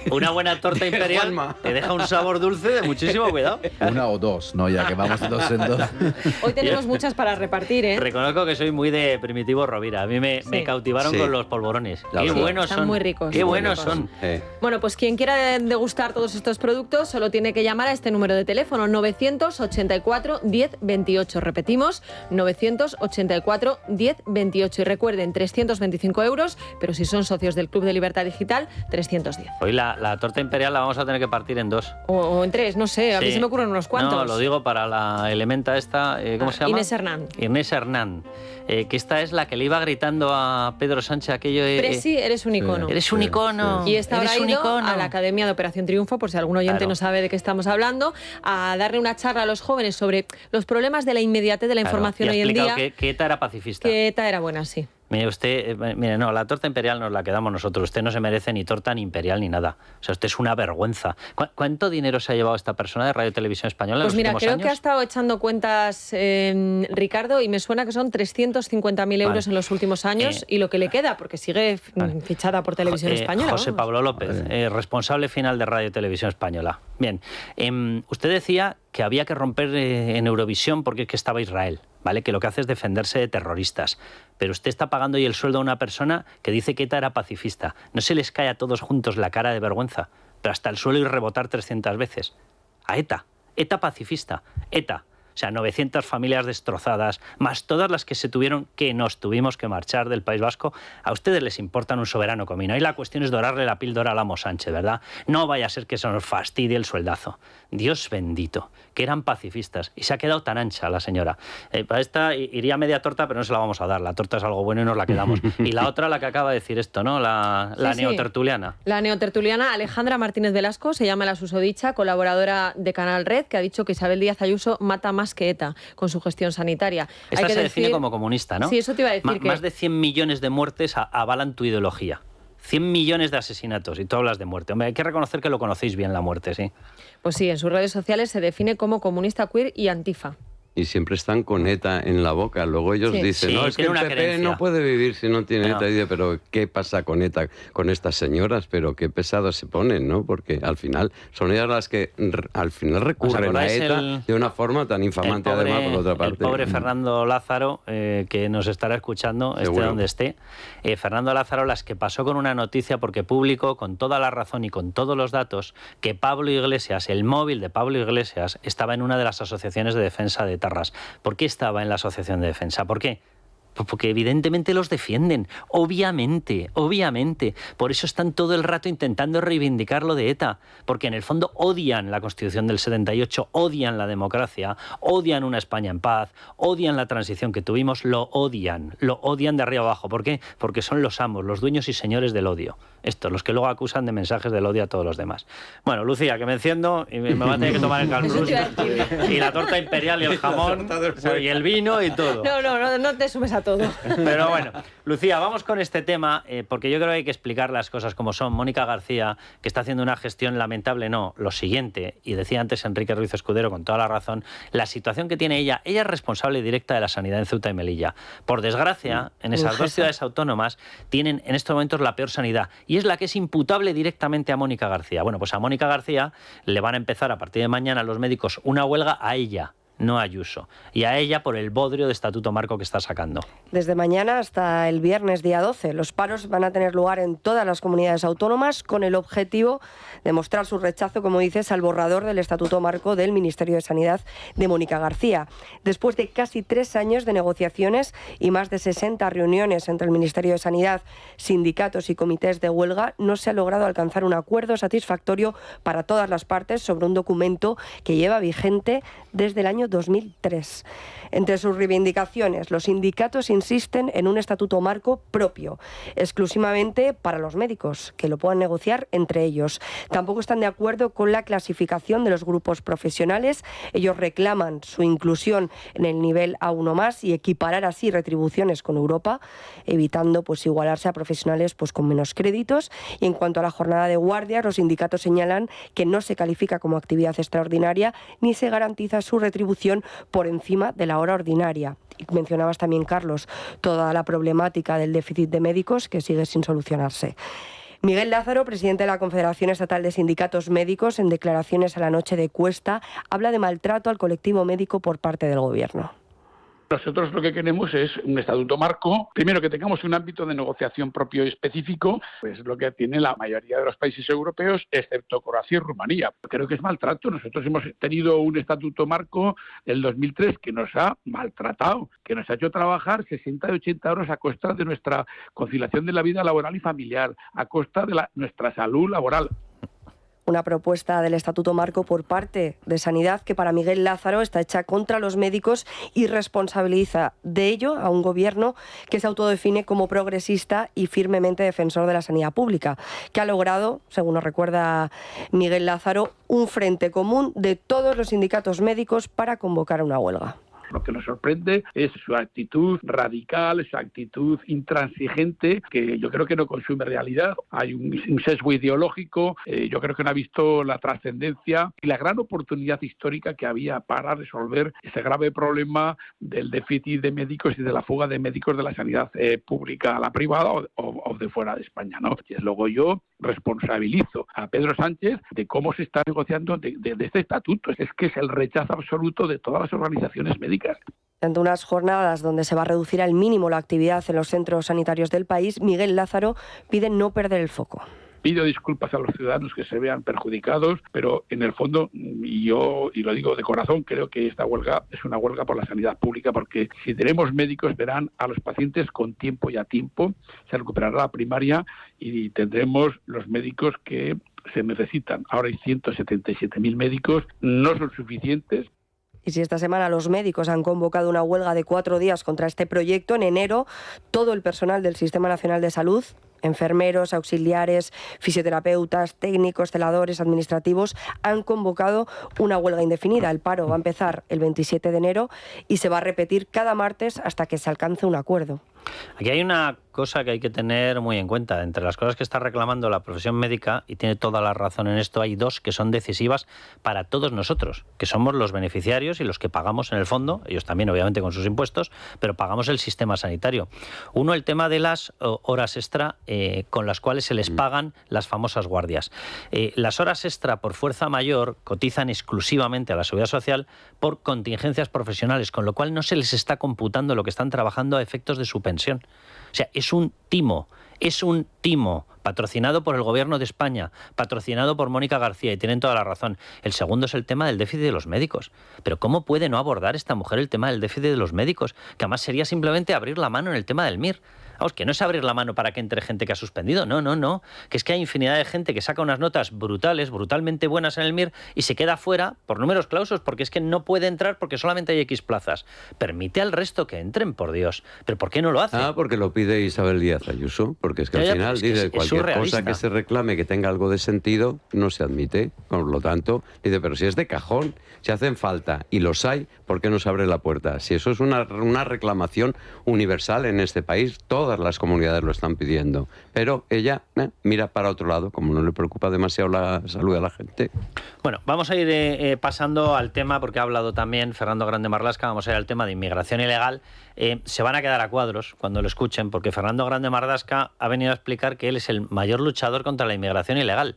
Speaker 3: Una buena torta imperial te deja un sabor dulce de muchísimo cuidado.
Speaker 5: Una o dos, ¿no? Ya que vamos de 2 en 2.
Speaker 9: Hoy tenemos muchas para repartir, ¿eh?
Speaker 3: Reconozco que soy muy de Primitivo Rovira. A mí me cautivaron con los polvorones. Qué buenos son.
Speaker 9: Están muy ricos.
Speaker 3: Qué buenos son.
Speaker 9: Bueno, pues quien quiera degustar todos estos productos solo tiene que llamar a este número de teléfono, 984 10 28. Repetimos, 984 10 28. Y recuerden, 325 euros, pero si son socios del Club de Libertad Digital, 310.
Speaker 3: Hoy la torta imperial la vamos a tener que partir en 2.
Speaker 9: O en 3, no sé, a mí se me ocurren unos cuantos.
Speaker 3: No, lo digo para la elementa esta, ¿cómo se llama?
Speaker 9: Inés Hernán.
Speaker 3: Inés Hernán, que esta es la que le iba gritando a Pedro Sánchez aquello de...
Speaker 9: Presi, eres un icono.
Speaker 3: Eres un icono.
Speaker 9: Y esta habrá ido a la Academia de Operación Triunfo, por si algún oyente no sabe de qué estamos hablando, a darle una charla a los jóvenes sobre los problemas de la inmediatez de la información hoy en día.
Speaker 3: Que ETA era pacifista.
Speaker 9: Que ETA era buena, sí.
Speaker 3: Mire usted, no, la torta imperial nos la quedamos nosotros. Usted no se merece ni torta ni imperial ni nada. O sea, usted es una vergüenza. ¿Cuánto dinero se ha llevado esta persona de Radio Televisión Española en los últimos años?
Speaker 9: Pues mira, creo que ha estado echando cuentas Ricardo y me suena que son 350.000 euros en los últimos años y lo que le queda, porque sigue fichada por Televisión Española.
Speaker 3: José Pablo López, responsable final de Radio Televisión Española. Bien, usted decía que había que romper en Eurovisión porque es que estaba Israel, ¿vale? Que lo que hace es defenderse de terroristas. Pero usted está pagando hoy el sueldo a una persona que dice que ETA era pacifista. ¿No se les cae a todos juntos la cara de vergüenza? Pero hasta el suelo y rebotar 300 veces. A ETA. ETA pacifista, ETA. O sea, 900 familias destrozadas, más todas las que nos tuvimos que marchar del País Vasco. A ustedes les importan un soberano comino. Ahí la cuestión es dorarle la píldora al amo Sánchez, ¿verdad? No vaya a ser que se nos fastidie el sueldazo. Dios bendito, que eran pacifistas. Y se ha quedado tan ancha la señora. Para esta iría media torta, pero no se la vamos a dar. La torta es algo bueno y nos la quedamos. Y la otra, la que acaba de decir esto, ¿no? La neotertuliana.
Speaker 9: La neotertuliana Alejandra Martínez Velasco, se llama la susodicha, colaboradora de Canal Red, que ha dicho que Isabel Díaz Ayuso mata más que ETA con su gestión sanitaria.
Speaker 3: Esta se define como comunista, ¿no?
Speaker 9: Sí, eso te iba a decir.
Speaker 3: Más de 100 millones de muertes avalan tu ideología. 100 millones de asesinatos y tú hablas de muerte. Hombre, hay que reconocer que lo conocéis bien, la muerte, sí.
Speaker 9: Pues sí, en sus redes sociales se define como comunista, queer y antifa.
Speaker 6: Y siempre están con ETA en la boca. Luego ellos dicen, no, es que el PP no puede vivir si no tiene ETA. Y dice, pero ¿qué pasa con ETA, con estas señoras? Pero qué pesadas se ponen, ¿no? Porque al final son ellas las que al final recurren a ETA de una forma tan infamante, además, por otra parte.
Speaker 3: El pobre Fernando Lázaro, que nos estará escuchando, esté donde esté. Fernando Lázaro, las que pasó con una noticia, porque publicó con toda la razón y con todos los datos que Pablo Iglesias, el móvil de Pablo Iglesias, estaba en una de las asociaciones de defensa de Tarras. ¿Por qué estaba en la asociación de defensa? ¿Por qué? Pues porque evidentemente los defienden, obviamente. Por eso están todo el rato intentando reivindicar lo de ETA, porque en el fondo odian la Constitución del 78, odian la democracia, odian una España en paz, odian la transición que tuvimos, lo odian de arriba abajo. ¿Por qué? Porque son los amos, los dueños y señores del odio. Estos, los que luego acusan de mensajes del odio a todos los demás. Bueno, Lucía, que me enciendo y me va a tener que tomar el calbrús y la torta imperial y el jamón y el vino y todo.
Speaker 9: No te sumes a todo.
Speaker 3: Pero bueno, Lucía, vamos con este tema, porque yo creo que hay que explicar las cosas como son. Mónica García, que está haciendo una gestión lamentable, lo siguiente, y decía antes Enrique Ruiz Escudero con toda la razón, la situación que tiene ella es responsable directa de la sanidad en Ceuta y Melilla. Por desgracia, en esas dos ciudades autónomas tienen en estos momentos la peor sanidad, y es la que es imputable directamente a Mónica García. Bueno, pues a Mónica García le van a empezar a partir de mañana los médicos una huelga a ella, no a Ayuso, y a ella por el bodrio de estatuto marco que está sacando.
Speaker 13: Desde mañana hasta el viernes día 12, los paros van a tener lugar en todas las comunidades autónomas con el objetivo de mostrar su rechazo, como dices, al borrador del estatuto marco del Ministerio de Sanidad de Mónica García. Después de casi 3 años de negociaciones y más de 60 reuniones entre el Ministerio de Sanidad, sindicatos y comités de huelga, no se ha logrado alcanzar un acuerdo satisfactorio para todas las partes sobre un documento que lleva vigente desde el año 2003. Entre sus reivindicaciones, los sindicatos insisten en un estatuto marco propio, exclusivamente para los médicos, que lo puedan negociar entre ellos. Tampoco están de acuerdo con la clasificación de los grupos profesionales. Ellos reclaman su inclusión en el nivel A1+, y equiparar así retribuciones con Europa, evitando igualarse a profesionales con menos créditos. Y en cuanto a la jornada de guardias, los sindicatos señalan que no se califica como actividad extraordinaria ni se garantiza su retribución por encima de la hora ordinaria. Y mencionabas también, Carlos, toda la problemática del déficit de médicos que sigue sin solucionarse. Miguel Lázaro, presidente de la Confederación Estatal de Sindicatos Médicos, en declaraciones a la noche de Cuesta, habla de maltrato al colectivo médico por parte del Gobierno.
Speaker 14: Nosotros lo que queremos es un estatuto marco, primero que tengamos un ámbito de negociación propio y específico, pues lo que tiene la mayoría de los países europeos, excepto Croacia y Rumanía. Creo que es maltrato. Nosotros hemos tenido un estatuto marco del 2003 que nos ha maltratado, que nos ha hecho trabajar 60 y 80 horas a costa de nuestra conciliación de la vida laboral y familiar, a costa de nuestra salud laboral.
Speaker 13: Una propuesta del Estatuto Marco por parte de Sanidad que para Miguel Lázaro está hecha contra los médicos y responsabiliza de ello a un gobierno que se autodefine como progresista y firmemente defensor de la sanidad pública, que ha logrado, según nos recuerda Miguel Lázaro, un frente común de todos los sindicatos médicos para convocar una huelga.
Speaker 14: Lo que nos sorprende es su actitud radical, su actitud intransigente, que yo creo que no consume realidad. Hay un sesgo ideológico, yo creo que no ha visto la trascendencia y la gran oportunidad histórica que había para resolver ese grave problema del déficit de médicos y de la fuga de médicos de la sanidad pública a la privada o de fuera de España, ¿no? Y luego yo responsabilizo a Pedro Sánchez de cómo se está negociando de este estatuto. Es que es el rechazo absoluto de todas las organizaciones médicas.
Speaker 13: Ante unas jornadas donde se va a reducir al mínimo la actividad en los centros sanitarios del país, Miguel Lázaro pide no perder el foco.
Speaker 14: Pido disculpas a los ciudadanos que se vean perjudicados, pero en el fondo, y lo digo de corazón, creo que esta huelga es una huelga por la sanidad pública, porque si tenemos médicos verán a los pacientes con tiempo y a tiempo, se recuperará la primaria y tendremos los médicos que se necesitan. Ahora hay 177.000 médicos, no son suficientes.
Speaker 13: Y si esta semana los médicos han convocado una huelga de 4 días contra este proyecto, en enero todo el personal del Sistema Nacional de Salud, enfermeros, auxiliares, fisioterapeutas, técnicos, celadores, administrativos, han convocado una huelga indefinida. El paro va a empezar el 27 de enero y se va a repetir cada martes hasta que se alcance un acuerdo.
Speaker 3: Aquí hay una cosa que hay que tener muy en cuenta. Entre las cosas que está reclamando la profesión médica, y tiene toda la razón en esto, hay 2 que son decisivas para todos nosotros, que somos los beneficiarios y los que pagamos en el fondo, ellos también obviamente con sus impuestos, pero pagamos el sistema sanitario. Uno, el tema de las horas extra con las cuales se les pagan las famosas guardias. Las horas extra por fuerza mayor cotizan exclusivamente a la Seguridad Social por contingencias profesionales, con lo cual no se les está computando lo que están trabajando a efectos de su pensión. O sea, es un timo, patrocinado por el Gobierno de España, patrocinado por Mónica García, y tienen toda la razón. El segundo es el tema del déficit de los médicos. Pero ¿cómo puede no abordar esta mujer el tema del déficit de los médicos? Que además sería simplemente abrir la mano en el tema del MIR. Vamos, que no es abrir la mano para que entre gente que ha suspendido, no. Que es que hay infinidad de gente que saca unas notas brutalmente buenas en el MIR y se queda fuera por números clausos, porque es que no puede entrar porque solamente hay X plazas. Permite al resto que entren, por Dios. ¿Pero por qué no lo hace?
Speaker 6: Porque lo pide Isabel Díaz Ayuso, porque es que al final dice cualquier cosa que se reclame que tenga algo de sentido, no se admite. Por lo tanto, dice, pero si es de cajón, si hacen falta y los hay, ¿por qué no se abre la puerta? Si eso es una reclamación universal en este país, todas las comunidades lo están pidiendo. Pero ella mira para otro lado, como no le preocupa demasiado la salud de la gente.
Speaker 3: Bueno, vamos a ir pasando al tema, porque ha hablado también Fernando Grande Marlaska, vamos a ir al tema de inmigración ilegal. Se van a quedar a cuadros cuando lo escuchen, porque Fernando Grande Marlaska ha venido a explicar que él es el mayor luchador contra la inmigración ilegal.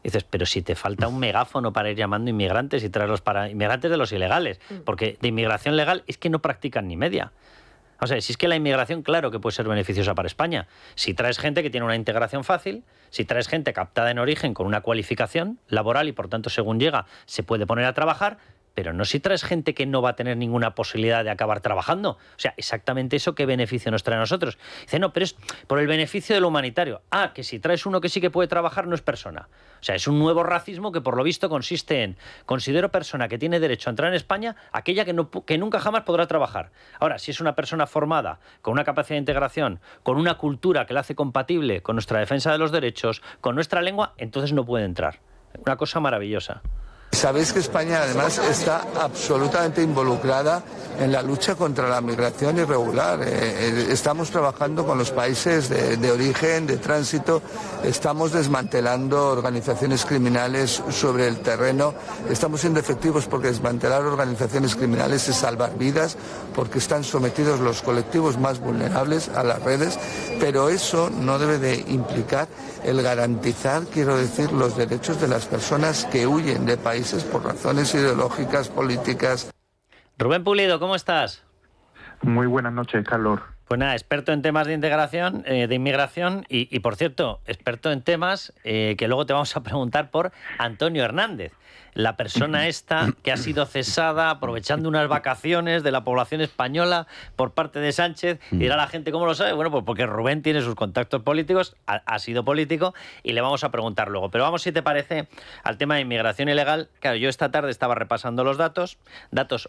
Speaker 3: Dices, pero si te falta un megáfono para ir llamando inmigrantes y traerlos para inmigrantes de los ilegales, porque de inmigración legal es que no practican ni media. O sea, si es que la inmigración, claro que puede ser beneficiosa para España. Si traes gente que tiene una integración fácil, si traes gente captada en origen con una cualificación laboral y por tanto según llega se puede poner a trabajar, pero no si traes gente que no va a tener ninguna posibilidad de acabar trabajando. O sea, exactamente eso, ¿qué beneficio nos trae a nosotros? Dice, no, pero es por el beneficio de lo humanitario. Que si traes uno que sí que puede trabajar no es persona. O sea, es un nuevo racismo que por lo visto consiste en considero persona que tiene derecho a entrar en España aquella que nunca jamás podrá trabajar. Ahora, si es una persona formada, con una capacidad de integración, con una cultura que la hace compatible con nuestra defensa de los derechos, con nuestra lengua, entonces no puede entrar. Una cosa maravillosa.
Speaker 15: Sabéis que España además está absolutamente involucrada en la lucha contra la migración irregular. Estamos trabajando con los países de origen, de tránsito, estamos desmantelando organizaciones criminales sobre el terreno, estamos siendo efectivos porque desmantelar organizaciones criminales es salvar vidas, porque están sometidos los colectivos más vulnerables a las redes, pero eso no debe de implicar el garantizar, quiero decir, los derechos de las personas que huyen de países por razones ideológicas, políticas.
Speaker 3: Rubén Pulido, ¿cómo estás?
Speaker 16: Muy buenas noches, Carlos.
Speaker 3: Pues nada, experto en temas de integración, de inmigración y por cierto, experto en temas que luego te vamos a preguntar por Antonio Hernández, la persona esta que ha sido cesada aprovechando unas vacaciones de la población española por parte de Sánchez. Y dirá la gente, ¿cómo lo sabe? Bueno, pues porque Rubén tiene sus contactos políticos, ha sido político y le vamos a preguntar luego. Pero vamos, si te parece, al tema de inmigración ilegal. Claro, yo esta tarde estaba repasando los datos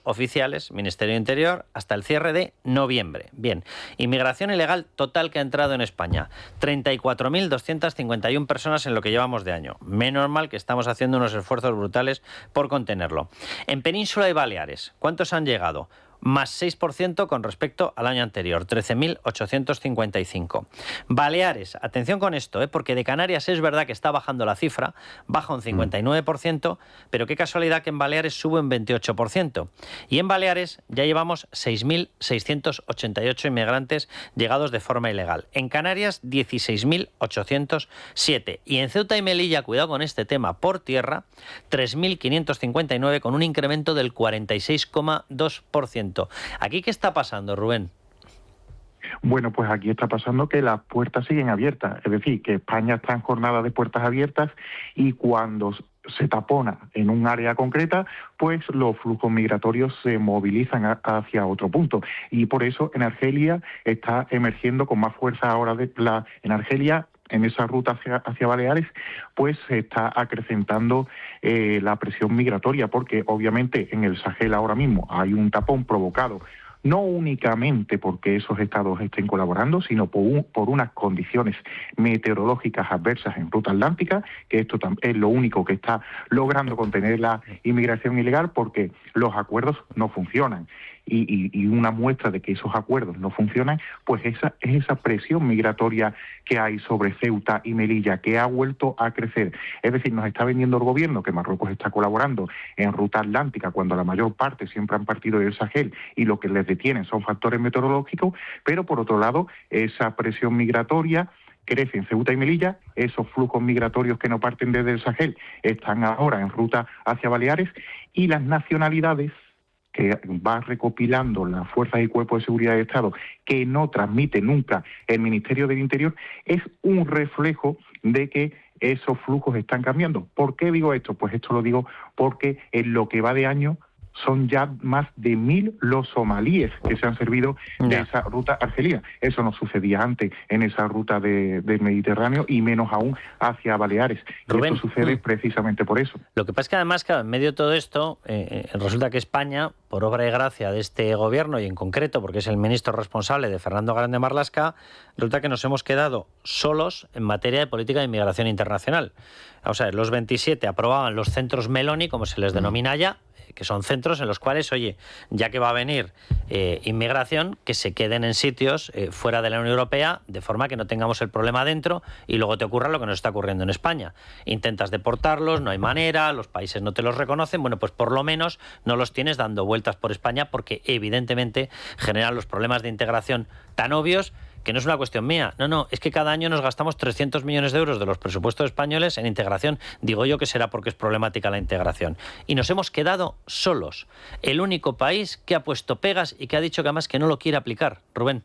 Speaker 3: oficiales, Ministerio de Interior, hasta el cierre de noviembre. Bien, inmigración ilegal total que ha entrado en España, 34.251 personas en lo que llevamos de año. Menos mal que estamos haciendo unos esfuerzos brutales por contenerlo. En Península y Baleares, ¿cuántos han llegado? Más 6% con respecto al año anterior, 13.855. Baleares, atención con esto, porque de Canarias es verdad que está bajando la cifra, baja un 59%, pero qué casualidad que en Baleares sube un 28%. Y en Baleares ya llevamos 6.688 inmigrantes llegados de forma ilegal. En Canarias, 16.807. Y en Ceuta y Melilla, cuidado con este tema, por tierra, 3.559 con un incremento del 46,2%. ¿Aquí qué está pasando, Rubén?
Speaker 16: Bueno, pues aquí está pasando que las puertas siguen abiertas, es decir, que España está en jornada de puertas abiertas y cuando se tapona en un área concreta, pues los flujos migratorios se movilizan hacia otro punto. Y por eso en Argelia está emergiendo con más fuerza ahora en Argelia, en esa ruta hacia Baleares, pues se está acrecentando la presión migratoria, porque obviamente en el Sahel ahora mismo hay un tapón provocado no únicamente porque esos estados estén colaborando, sino por unas condiciones meteorológicas adversas en ruta atlántica, que esto es lo único que está logrando contener la inmigración ilegal, porque los acuerdos no funcionan. Y una muestra de que esos acuerdos no funcionan, pues es esa presión migratoria que hay sobre Ceuta y Melilla, que ha vuelto a crecer. Es decir, nos está vendiendo el gobierno que Marruecos está colaborando en ruta atlántica, cuando la mayor parte siempre han partido del Sahel y lo que les detienen son factores meteorológicos, pero por otro lado, esa presión migratoria crece en Ceuta y Melilla, esos flujos migratorios que no parten desde el Sahel están ahora en ruta hacia Baleares, y las nacionalidades que va recopilando las fuerzas y cuerpos de seguridad de Estado, que no transmite nunca el Ministerio del Interior, es un reflejo de que esos flujos están cambiando. ¿Por qué digo esto? Pues esto lo digo porque en lo que va de año son ya más de 1.000 los somalíes que se han servido de esa ruta argelina. Eso no sucedía antes en esa ruta del Mediterráneo, y menos aún hacia Baleares.
Speaker 3: Rubén,
Speaker 16: y esto sucede precisamente por eso.
Speaker 3: Lo que pasa es que además, claro, en medio de todo esto, resulta que España, por obra y gracia de este gobierno, y en concreto porque es el ministro responsable de Fernando Grande Marlaska, resulta que nos hemos quedado solos en materia de política de inmigración internacional. O sea, los 27 aprobaban los centros Meloni, como se les denomina ya, que son centros en los cuales, oye, ya que va a venir inmigración, que se queden en sitios fuera de la Unión Europea, de forma que no tengamos el problema dentro y luego te ocurra lo que nos está ocurriendo en España. Intentas deportarlos, no hay manera, los países no te los reconocen, bueno, pues por lo menos no los tienes dando vueltas por España, porque evidentemente generan los problemas de integración tan obvios, que no es una cuestión mía. No, es que cada año nos gastamos 300 millones de euros de los presupuestos españoles en integración. Digo yo que será porque es problemática la integración. Y nos hemos quedado solos. El único país que ha puesto pegas y que ha dicho que además que no lo quiere aplicar. Rubén.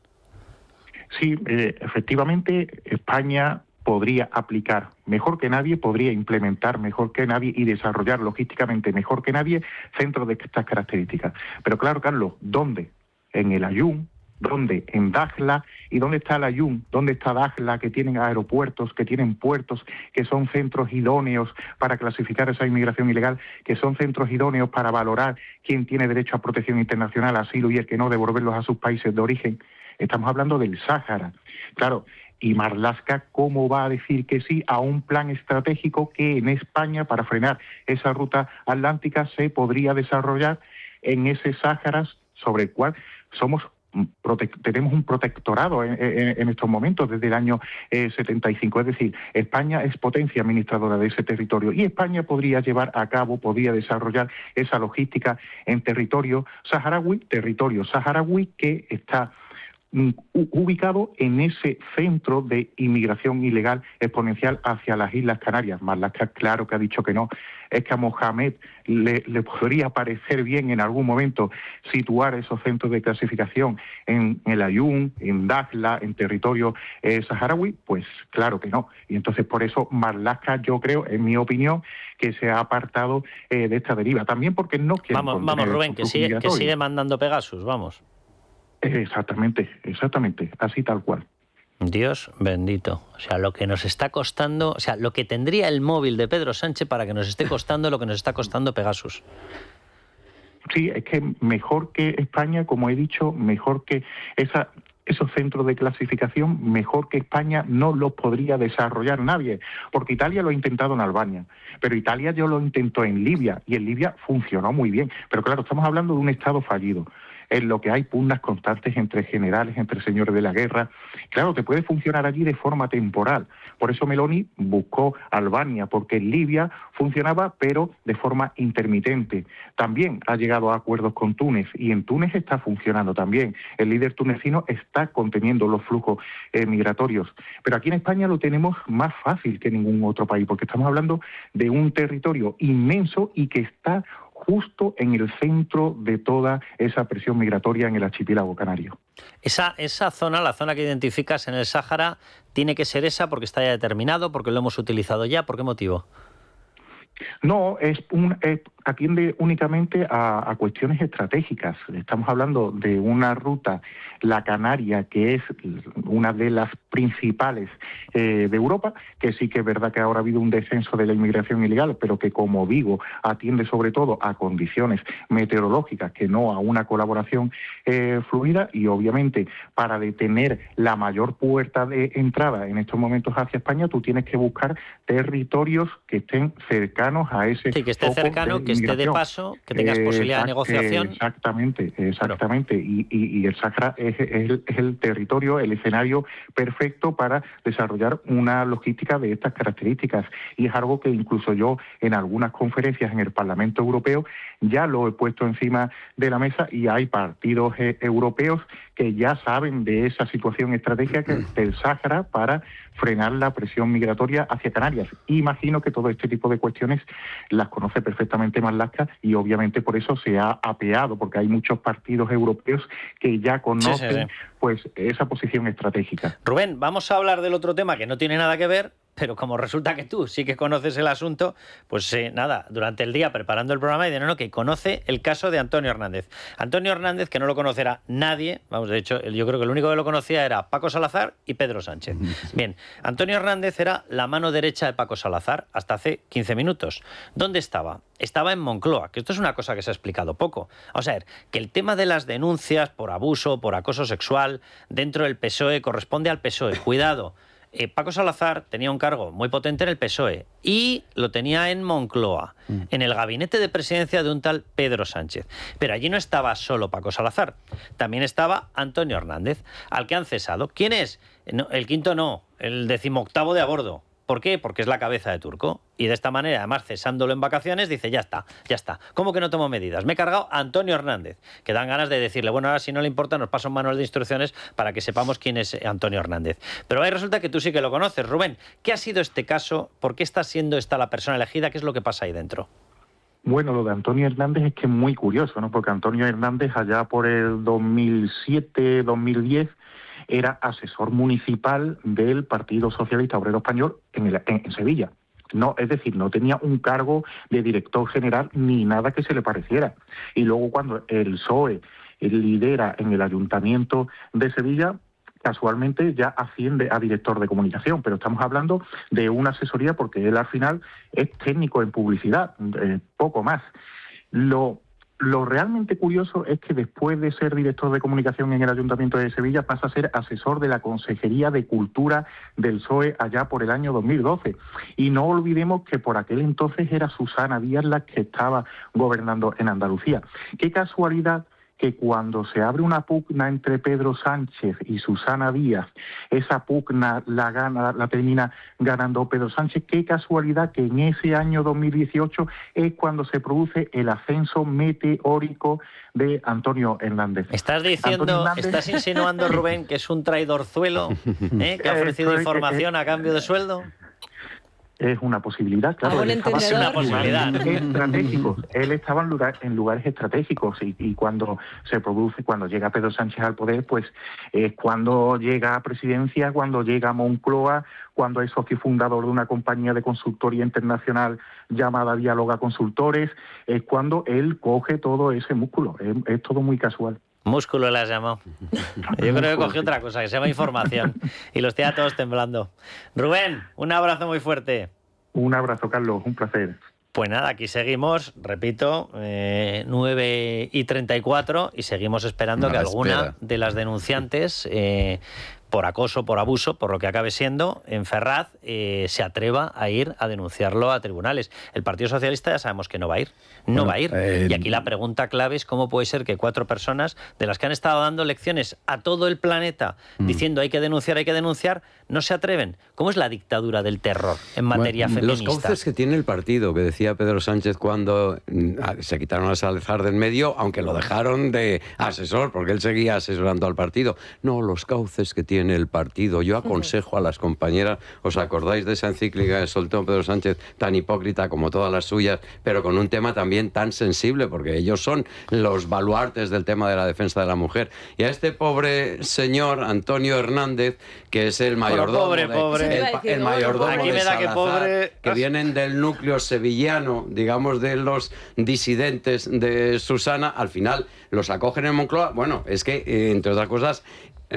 Speaker 16: Sí, efectivamente, España podría aplicar mejor que nadie, podría implementar mejor que nadie y desarrollar logísticamente mejor que nadie centros de estas características. Pero claro, Carlos, ¿dónde? En el Ayun, ¿dónde? En Dakhla. ¿Y dónde está el Ayun? ¿Dónde está Dakhla, que tienen aeropuertos, que tienen puertos, que son centros idóneos para clasificar esa inmigración ilegal, que son centros idóneos para valorar quién tiene derecho a protección internacional, asilo, y el que no, devolverlos a sus países de origen? Estamos hablando del Sáhara. Claro, y Marlaska, ¿cómo va a decir que sí a un plan estratégico que en España, para frenar esa ruta atlántica, se podría desarrollar en ese Sáhara sobre el cual tenemos un protectorado en estos momentos desde el año 75. Es decir, España es potencia administradora de ese territorio, y España podría desarrollar esa logística en territorio saharaui que está ubicado en ese centro de inmigración ilegal exponencial hacia las Islas Canarias. Marlaska, claro que ha dicho que no. Es que a Mohamed le podría parecer bien en algún momento situar esos centros de clasificación en el Ayun, en Dakhla, en territorio saharaui. Pues claro que no. Y entonces por eso Marlaska, yo creo, en mi opinión, que se ha apartado de esta deriva. También porque no quiere...
Speaker 3: Vamos, Rubén, que sigue mandando Pegasus, vamos.
Speaker 16: Exactamente, así tal cual.
Speaker 3: Dios bendito. O sea, lo que nos está costando, o sea, lo que tendría el móvil de Pedro Sánchez para que nos esté costando lo que nos está costando Pegasus.
Speaker 16: Sí, es que mejor que España, como he dicho, mejor que esos centros de clasificación, mejor que España no los podría desarrollar nadie, porque Italia lo ha intentado en Albania, pero Italia ya lo intentó en Libia, y en Libia funcionó muy bien. Pero claro, estamos hablando de un Estado fallido, en lo que hay pugnas constantes entre generales, entre señores de la guerra. Claro, te puede funcionar allí de forma temporal. Por eso Meloni buscó Albania, porque en Libia funcionaba, pero de forma intermitente. También ha llegado a acuerdos con Túnez, y en Túnez está funcionando también. El líder tunecino está conteniendo los flujos migratorios. Pero aquí en España lo tenemos más fácil que ningún otro país, porque estamos hablando de un territorio inmenso y que está justo en el centro de toda esa presión migratoria en el archipiélago canario.
Speaker 3: Esa zona, la zona que identificas en el Sáhara, tiene que ser esa porque está ya determinado, porque lo hemos utilizado ya. ¿Por qué motivo?
Speaker 16: No, atiende únicamente a cuestiones estratégicas. Estamos hablando de una ruta, la Canaria, que es una de las principales de Europa, que sí que es verdad que ahora ha habido un descenso de la inmigración ilegal, pero que, como digo, atiende sobre todo a condiciones meteorológicas, que no a una colaboración fluida, y obviamente para detener la mayor puerta de entrada en estos momentos hacia España, tú tienes que buscar territorios que estén cercanos a ese...
Speaker 3: Sí, que esté cercano, que esté de paso, que tengas posibilidad de negociación.
Speaker 16: Exactamente. Y el Sáhara es el territorio, el escenario perfecto para desarrollar una logística de estas características. Y es algo que incluso yo en algunas conferencias en el Parlamento Europeo ya lo he puesto encima de la mesa, y hay partidos europeos que ya saben de esa situación estratégica del Sáhara para frenar la presión migratoria hacia Canarias. Imagino que todo este tipo de cuestiones las conoce perfectamente Marlaska, y obviamente por eso se ha apeado, porque hay muchos partidos europeos que ya conocen pues esa posición estratégica.
Speaker 3: Rubén, vamos a hablar del otro tema que no tiene nada que ver, pero como resulta que tú sí que conoces el asunto, pues nada, durante el día preparando el programa, y de no, que conoce el caso de Antonio Hernández. Antonio Hernández, que no lo conocerá nadie, vamos, de hecho, yo creo que el único que lo conocía era Paco Salazar y Pedro Sánchez. Bien, Antonio Hernández era la mano derecha de Paco Salazar hasta hace 15 minutos. ¿Dónde estaba? Estaba en Moncloa, que esto es una cosa que se ha explicado poco. Vamos a ver, que el tema de las denuncias por abuso, por acoso sexual dentro del PSOE corresponde al PSOE. Cuidado. Paco Salazar tenía un cargo muy potente en el PSOE y lo tenía en Moncloa, en el gabinete de presidencia de un tal Pedro Sánchez. Pero allí no estaba solo Paco Salazar, también estaba Antonio Hernández, al que han cesado. ¿Quién es? No, el quinto no, el 18º de a bordo. ¿Por qué? Porque es la cabeza de turco. Y de esta manera, además, cesándolo en vacaciones, dice, ya está. ¿Cómo que no tomo medidas? Me he cargado a Antonio Hernández, que dan ganas de decirle, bueno, ahora si no le importa, nos pasa un manual de instrucciones para que sepamos quién es Antonio Hernández. Pero ahí resulta que tú sí que lo conoces. Rubén, ¿qué ha sido este caso? ¿Por qué está siendo esta la persona elegida? ¿Qué es lo que pasa ahí dentro?
Speaker 16: Bueno, lo de Antonio Hernández es que es muy curioso, ¿no? Porque Antonio Hernández, allá por el 2007-2010, era asesor municipal del Partido Socialista Obrero Español en Sevilla. No, es decir, no tenía un cargo de director general ni nada que se le pareciera. Y luego cuando el PSOE lidera en el Ayuntamiento de Sevilla, casualmente ya asciende a director de comunicación, pero estamos hablando de una asesoría porque él al final es técnico en publicidad, poco más. Lo realmente curioso es que después de ser director de comunicación en el Ayuntamiento de Sevilla pasa a ser asesor de la Consejería de Cultura del PSOE allá por el año 2012. Y no olvidemos que por aquel entonces era Susana Díaz la que estaba gobernando en Andalucía. Qué casualidad que cuando se abre una pugna entre Pedro Sánchez y Susana Díaz, esa pugna la termina ganando Pedro Sánchez. Qué casualidad que en ese año 2018 es cuando se produce el ascenso meteórico de Antonio Hernández.
Speaker 3: ¿Estás insinuando, Rubén, que es un traidorzuelo que ha ofrecido información a cambio de sueldo?
Speaker 16: Es una posibilidad, claro.
Speaker 3: Es una posibilidad.
Speaker 16: Él estaba en lugares estratégicos y cuando llega Pedro Sánchez al poder, pues es cuando llega a presidencia, cuando llega a Moncloa, cuando es socio fundador de una compañía de consultoría internacional llamada Diáloga Consultores, es cuando él coge todo ese músculo. Es todo muy casual.
Speaker 3: Músculo le has llamado. Yo creo que cogió otra cosa, que se llama información. Y los tiene a todos temblando. Rubén, un abrazo muy fuerte.
Speaker 16: Un abrazo, Carlos. Un placer.
Speaker 3: Pues nada, aquí seguimos, repito, 9:34 y seguimos esperando que alguna de las denunciantes por acoso, por abuso, por lo que acabe siendo, en Ferraz, se atreva a ir a denunciarlo a tribunales. El Partido Socialista ya sabemos que no va a ir. No va a ir. Y aquí la pregunta clave es cómo puede ser que 4 personas, de las que han estado dando lecciones a todo el planeta, diciendo hay que denunciar, no se atreven. ¿Cómo es la dictadura del terror en materia feminista?
Speaker 6: Los cauces que tiene el partido, que decía Pedro Sánchez cuando se quitaron a Salazar del medio, aunque lo dejaron de asesor, porque él seguía asesorando al partido. No, los cauces que tiene tiene el partido. Yo aconsejo a las compañeras, ¿os acordáis de esa encíclica de soltó Pedro Sánchez, tan hipócrita como todas las suyas, pero con un tema también tan sensible, porque ellos son los baluartes del tema de la defensa de la mujer? Y a este pobre señor Antonio Hernández, que es el mayordomo, el mayordomo
Speaker 3: aquí
Speaker 6: de
Speaker 3: me da
Speaker 6: Salazar, que vienen del núcleo sevillano, digamos, de los disidentes de Susana, al final los acogen en Moncloa. Bueno, es que, entre otras cosas,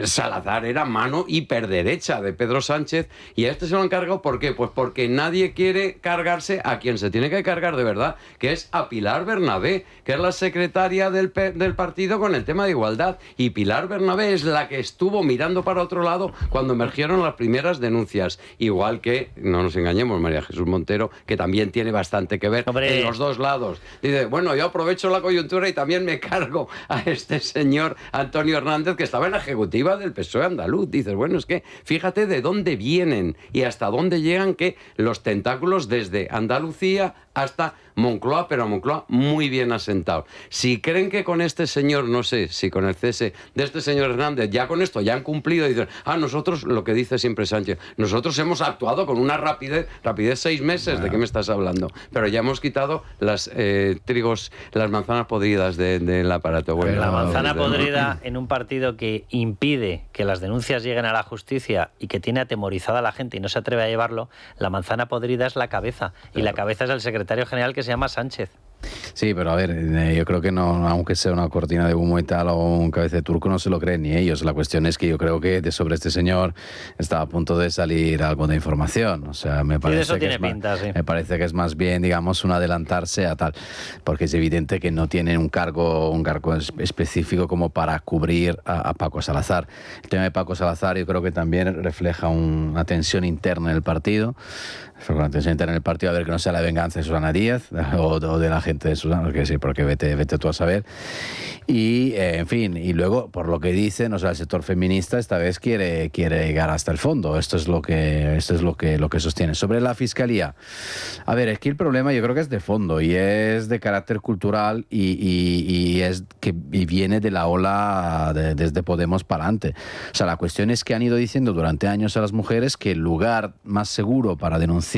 Speaker 6: Salazar era mano hiperderecha de Pedro Sánchez, y a este se lo han cargado. ¿Por qué? Pues porque nadie quiere cargarse a quien se tiene que cargar de verdad, que es a Pilar Bernabé, que es la secretaria del partido con el tema de igualdad. Y Pilar Bernabé es la que estuvo mirando para otro lado cuando emergieron las primeras denuncias. Igual que, no nos engañemos, María Jesús Montero, que también tiene bastante que ver en los dos lados. Dice, bueno, yo aprovecho la coyuntura y también me cargo a este señor Antonio Hernández, que estaba en la ejecutiva del PSOE andaluz. Dices, bueno, es que fíjate de dónde vienen y hasta dónde llegan, que los tentáculos desde Andalucía hasta Moncloa, pero Moncloa muy bien asentado. Si creen que con este señor, no sé, si con el cese de este señor Hernández, ya con esto ya han cumplido, y dicen, nosotros, lo que dice siempre Sánchez, nosotros hemos actuado con una rapidez 6 meses, ¿de qué me estás hablando? Pero ya hemos quitado las las manzanas podridas del aparato. Bueno,
Speaker 3: la manzana podrida en un partido que impide que las denuncias lleguen a la justicia y que tiene atemorizada a la gente y no se atreve a llevarlo, la manzana podrida es la cabeza, y la cabeza es el secretario general, que se llama Sánchez.
Speaker 5: Sí, pero a ver, yo creo que no, aunque sea una cortina de humo y tal, o un cabeza de turco, no se lo creen ni ellos. La cuestión es que yo creo que sobre este señor está a punto de salir algo de información. O sea, me parece me parece que es más bien, digamos, un adelantarse a tal, porque es evidente que no tiene un cargo específico como para cubrir a Paco Salazar. El tema de Paco Salazar yo creo que también refleja una tensión interna en el partido. Una tensión interna en el partido, a ver que no sea la venganza de Susana Díaz o de la gente de Susana, porque sí, porque vete tú a saber. Y, en fin, y luego, por lo que dicen, o sea, el sector feminista esta vez quiere llegar hasta el fondo. Esto es lo que sostiene. Sobre la Fiscalía, a ver, es que el problema yo creo que es de fondo y es de carácter cultural y es que viene de la ola desde Podemos para adelante. O sea, la cuestión es que han ido diciendo durante años a las mujeres que el lugar más seguro para denunciar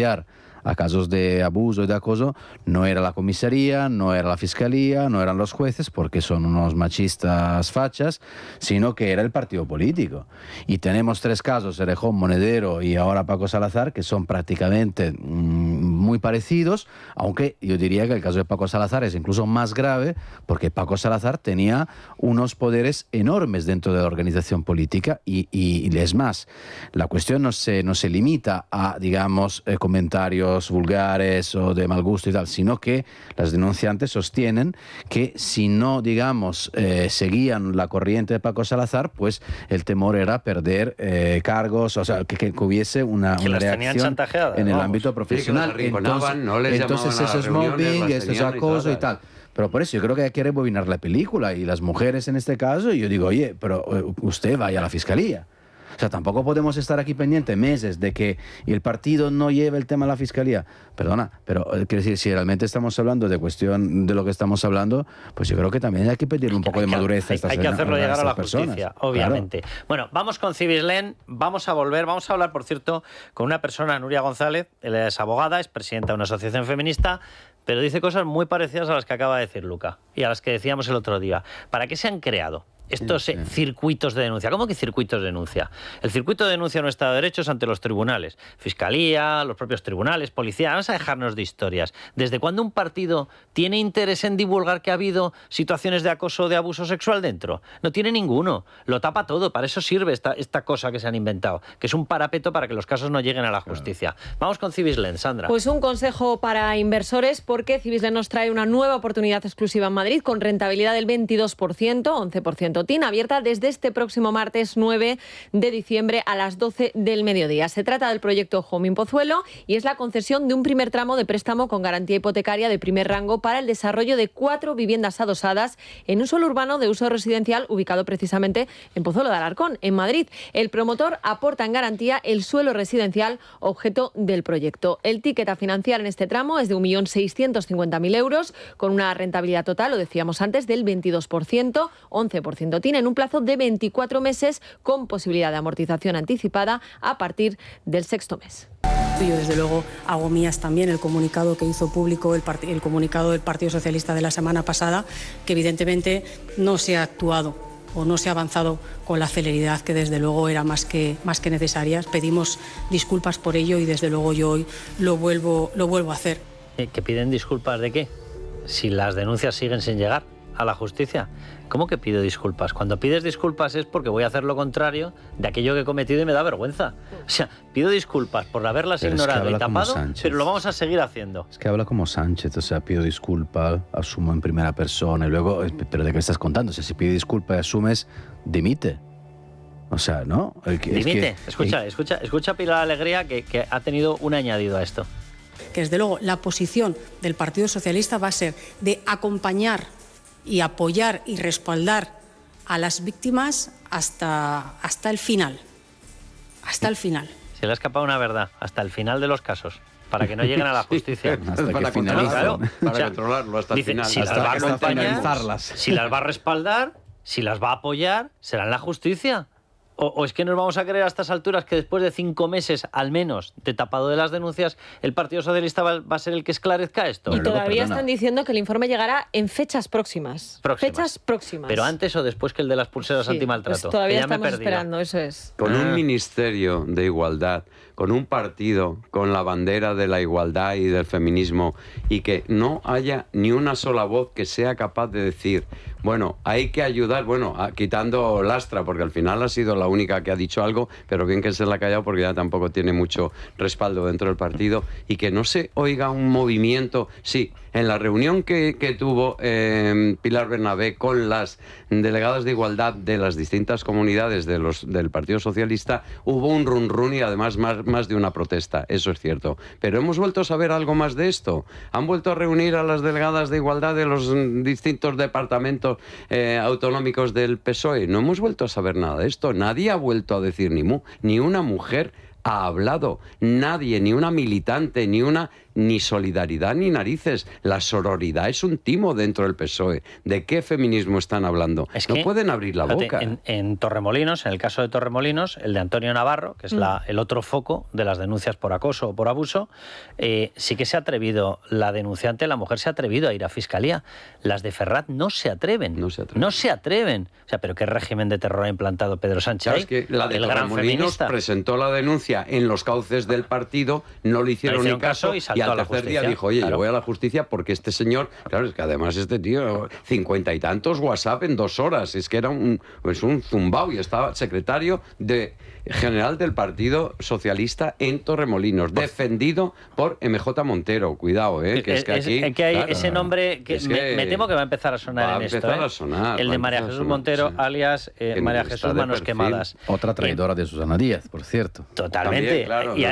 Speaker 5: a casos de abuso y de acoso no era la comisaría, no era la fiscalía, no eran los jueces, porque son unos machistas fachas, sino que era el partido político. Y tenemos 3 casos, Errejón, Monedero y ahora Paco Salazar, que son prácticamente muy parecidos, aunque yo diría que el caso de Paco Salazar es incluso más grave, porque Paco Salazar tenía unos poderes enormes dentro de la organización política y es más, la cuestión no se limita a, digamos, comentarios vulgares o de mal gusto y tal, sino que las denunciantes sostienen que si no, digamos, seguían la corriente de Paco Salazar, pues el temor era perder cargos, o sea, que hubiese una reacción en el ámbito profesional.
Speaker 6: Sí, entonces
Speaker 5: eso es mobbing, esto es acoso y tal. Pero por eso yo creo que hay que rebobinar la película, y las mujeres en este caso, y yo digo, oye, pero usted vaya a la fiscalía. O sea, tampoco podemos estar aquí pendientes meses de que el partido no lleve el tema a la fiscalía. Perdona, pero quiero decir, si realmente estamos hablando de cuestión de lo que estamos hablando, pues yo creo que también hay que pedir un poco de madurez a estas personas.
Speaker 3: Hay que hacerlo llegar a la justicia, obviamente. Claro. Bueno, vamos con Civislen, vamos a hablar, por cierto, con una persona, Nuria González. Ella es abogada, es presidenta de una asociación feminista, pero dice cosas muy parecidas a las que acaba de decir Luca y a las que decíamos el otro día. ¿Para qué se han creado estos circuitos de denuncia? ¿Cómo que circuitos de denuncia? El circuito de denuncia no está de derechos ante los tribunales, fiscalía, los propios tribunales, policía. Vamos a dejarnos de historias. ¿Desde cuándo un partido tiene interés en divulgar que ha habido situaciones de acoso o de abuso sexual dentro? No tiene ninguno. Lo tapa todo. Para eso sirve esta cosa que se han inventado, que es un parapeto para que los casos no lleguen a la justicia. Vamos con Civislen, Sandra.
Speaker 9: Pues un consejo para inversores, porque Civislen nos trae una nueva oportunidad exclusiva en Madrid con rentabilidad del 22%, 11% TIN, abierta desde este próximo martes 9 de diciembre a las 12 del mediodía. Se trata del proyecto Home in Pozuelo y es la concesión de un primer tramo de préstamo con garantía hipotecaria de primer rango para el desarrollo de 4 viviendas adosadas en un suelo urbano de uso residencial ubicado precisamente en Pozuelo de Alarcón, en Madrid. El promotor aporta en garantía el suelo residencial objeto del proyecto. El ticket a financiar en este tramo es de 1.650.000 euros con una rentabilidad total, lo decíamos antes, del 22%, 11% 30%. Tienen un plazo de 24 meses con posibilidad de amortización anticipada a partir del 6º mes.
Speaker 10: Yo, desde luego, hago mías también el comunicado que hizo público el comunicado del Partido Socialista de la semana pasada, que evidentemente no se ha actuado o no se ha avanzado con la celeridad que desde luego era más que necesaria. Pedimos disculpas por ello y desde luego yo hoy lo vuelvo a hacer.
Speaker 3: ¿Que piden disculpas de qué? Si las denuncias siguen sin llegar a la justicia. ¿Cómo que pido disculpas? Cuando pides disculpas es porque voy a hacer lo contrario de aquello que he cometido y me da vergüenza. O sea, pido disculpas por haberlas ignorado y tapado, pero lo vamos a seguir haciendo.
Speaker 5: Es que habla como Sánchez, o sea, pido disculpas, asumo en primera persona y luego... ¿Pero de qué estás contando? O sea, si pide disculpas y asumes, dimite. O sea, ¿no?
Speaker 3: Dimite. Escucha Pilar Alegría que ha tenido un añadido a esto.
Speaker 10: Que desde luego la posición del Partido Socialista va a ser de acompañar y apoyar y respaldar a las víctimas hasta el final. Hasta el final.
Speaker 3: Se le ha escapado una verdad, hasta el final de los casos, para que no lleguen a la justicia.
Speaker 6: Para controlarlo, para controlarlo hasta el final.
Speaker 3: Si las va a acompañar, si las va a respaldar, si las va a apoyar, será en la justicia. ¿O es que nos vamos a creer a estas alturas que después de 5 meses, al menos, de tapado de las denuncias, el Partido Socialista va a ser el que esclarezca esto?
Speaker 9: Y todavía están diciendo que el informe llegará en fechas próximas. Fechas próximas.
Speaker 3: Pero antes o después que el de las pulseras antimaltrato.
Speaker 9: Pues todavía estamos esperando, eso es.
Speaker 6: Con un ministerio de igualdad, con un partido con la bandera de la igualdad y del feminismo, y que no haya ni una sola voz que sea capaz de decir, bueno, hay que ayudar, quitando Lastra, porque al final ha sido la única que ha dicho algo, pero bien que se la ha callado porque ya tampoco tiene mucho respaldo dentro del partido, y que no se oiga un movimiento. Sí, en la reunión que tuvo Pilar Bernabé con las delegadas de igualdad de las distintas comunidades del Partido Socialista, hubo un run y además más de una protesta, eso es cierto. Pero hemos vuelto a saber algo más de esto. Han vuelto a reunir a las delegadas de igualdad de los distintos departamentos autonómicos del PSOE. No hemos vuelto a saber nada de esto. Nadie ha vuelto a decir ni una mujer ha hablado, nadie, ni una militante, ni solidaridad ni narices. La sororidad es un timo dentro del PSOE. ¿De qué feminismo están hablando? No pueden abrir la boca.
Speaker 3: En Torremolinos, en el caso de Torremolinos, el de Antonio Navarro, que es el otro foco de las denuncias por acoso o por abuso, sí que se ha atrevido la denunciante, la mujer se ha atrevido a ir a Fiscalía. Las de Ferrat no se atreven. No se atreven. O sea, ¿pero qué régimen de terror ha implantado Pedro Sánchez?
Speaker 6: Claro, es que la de Torremolinos presentó la denuncia en los cauces del partido, no le hicieron ni caso y al tercer día dijo, oye, yo voy a la justicia porque este señor, claro, es que además este tío, 50 y tantos WhatsApp en 2 horas, es que era un zumbao y estaba secretario general del Partido Socialista en Torremolinos, defendido por MJ Montero. Cuidado, que es que aquí...
Speaker 3: que hay ese nombre que me temo que va a empezar a sonar en esto.
Speaker 6: A sonar,
Speaker 3: el de María Jesús Montero, alias María Jesús Manos Quemadas.
Speaker 5: Otra traidora de Susana Díaz, por cierto.
Speaker 3: Totalmente.
Speaker 6: También, claro, y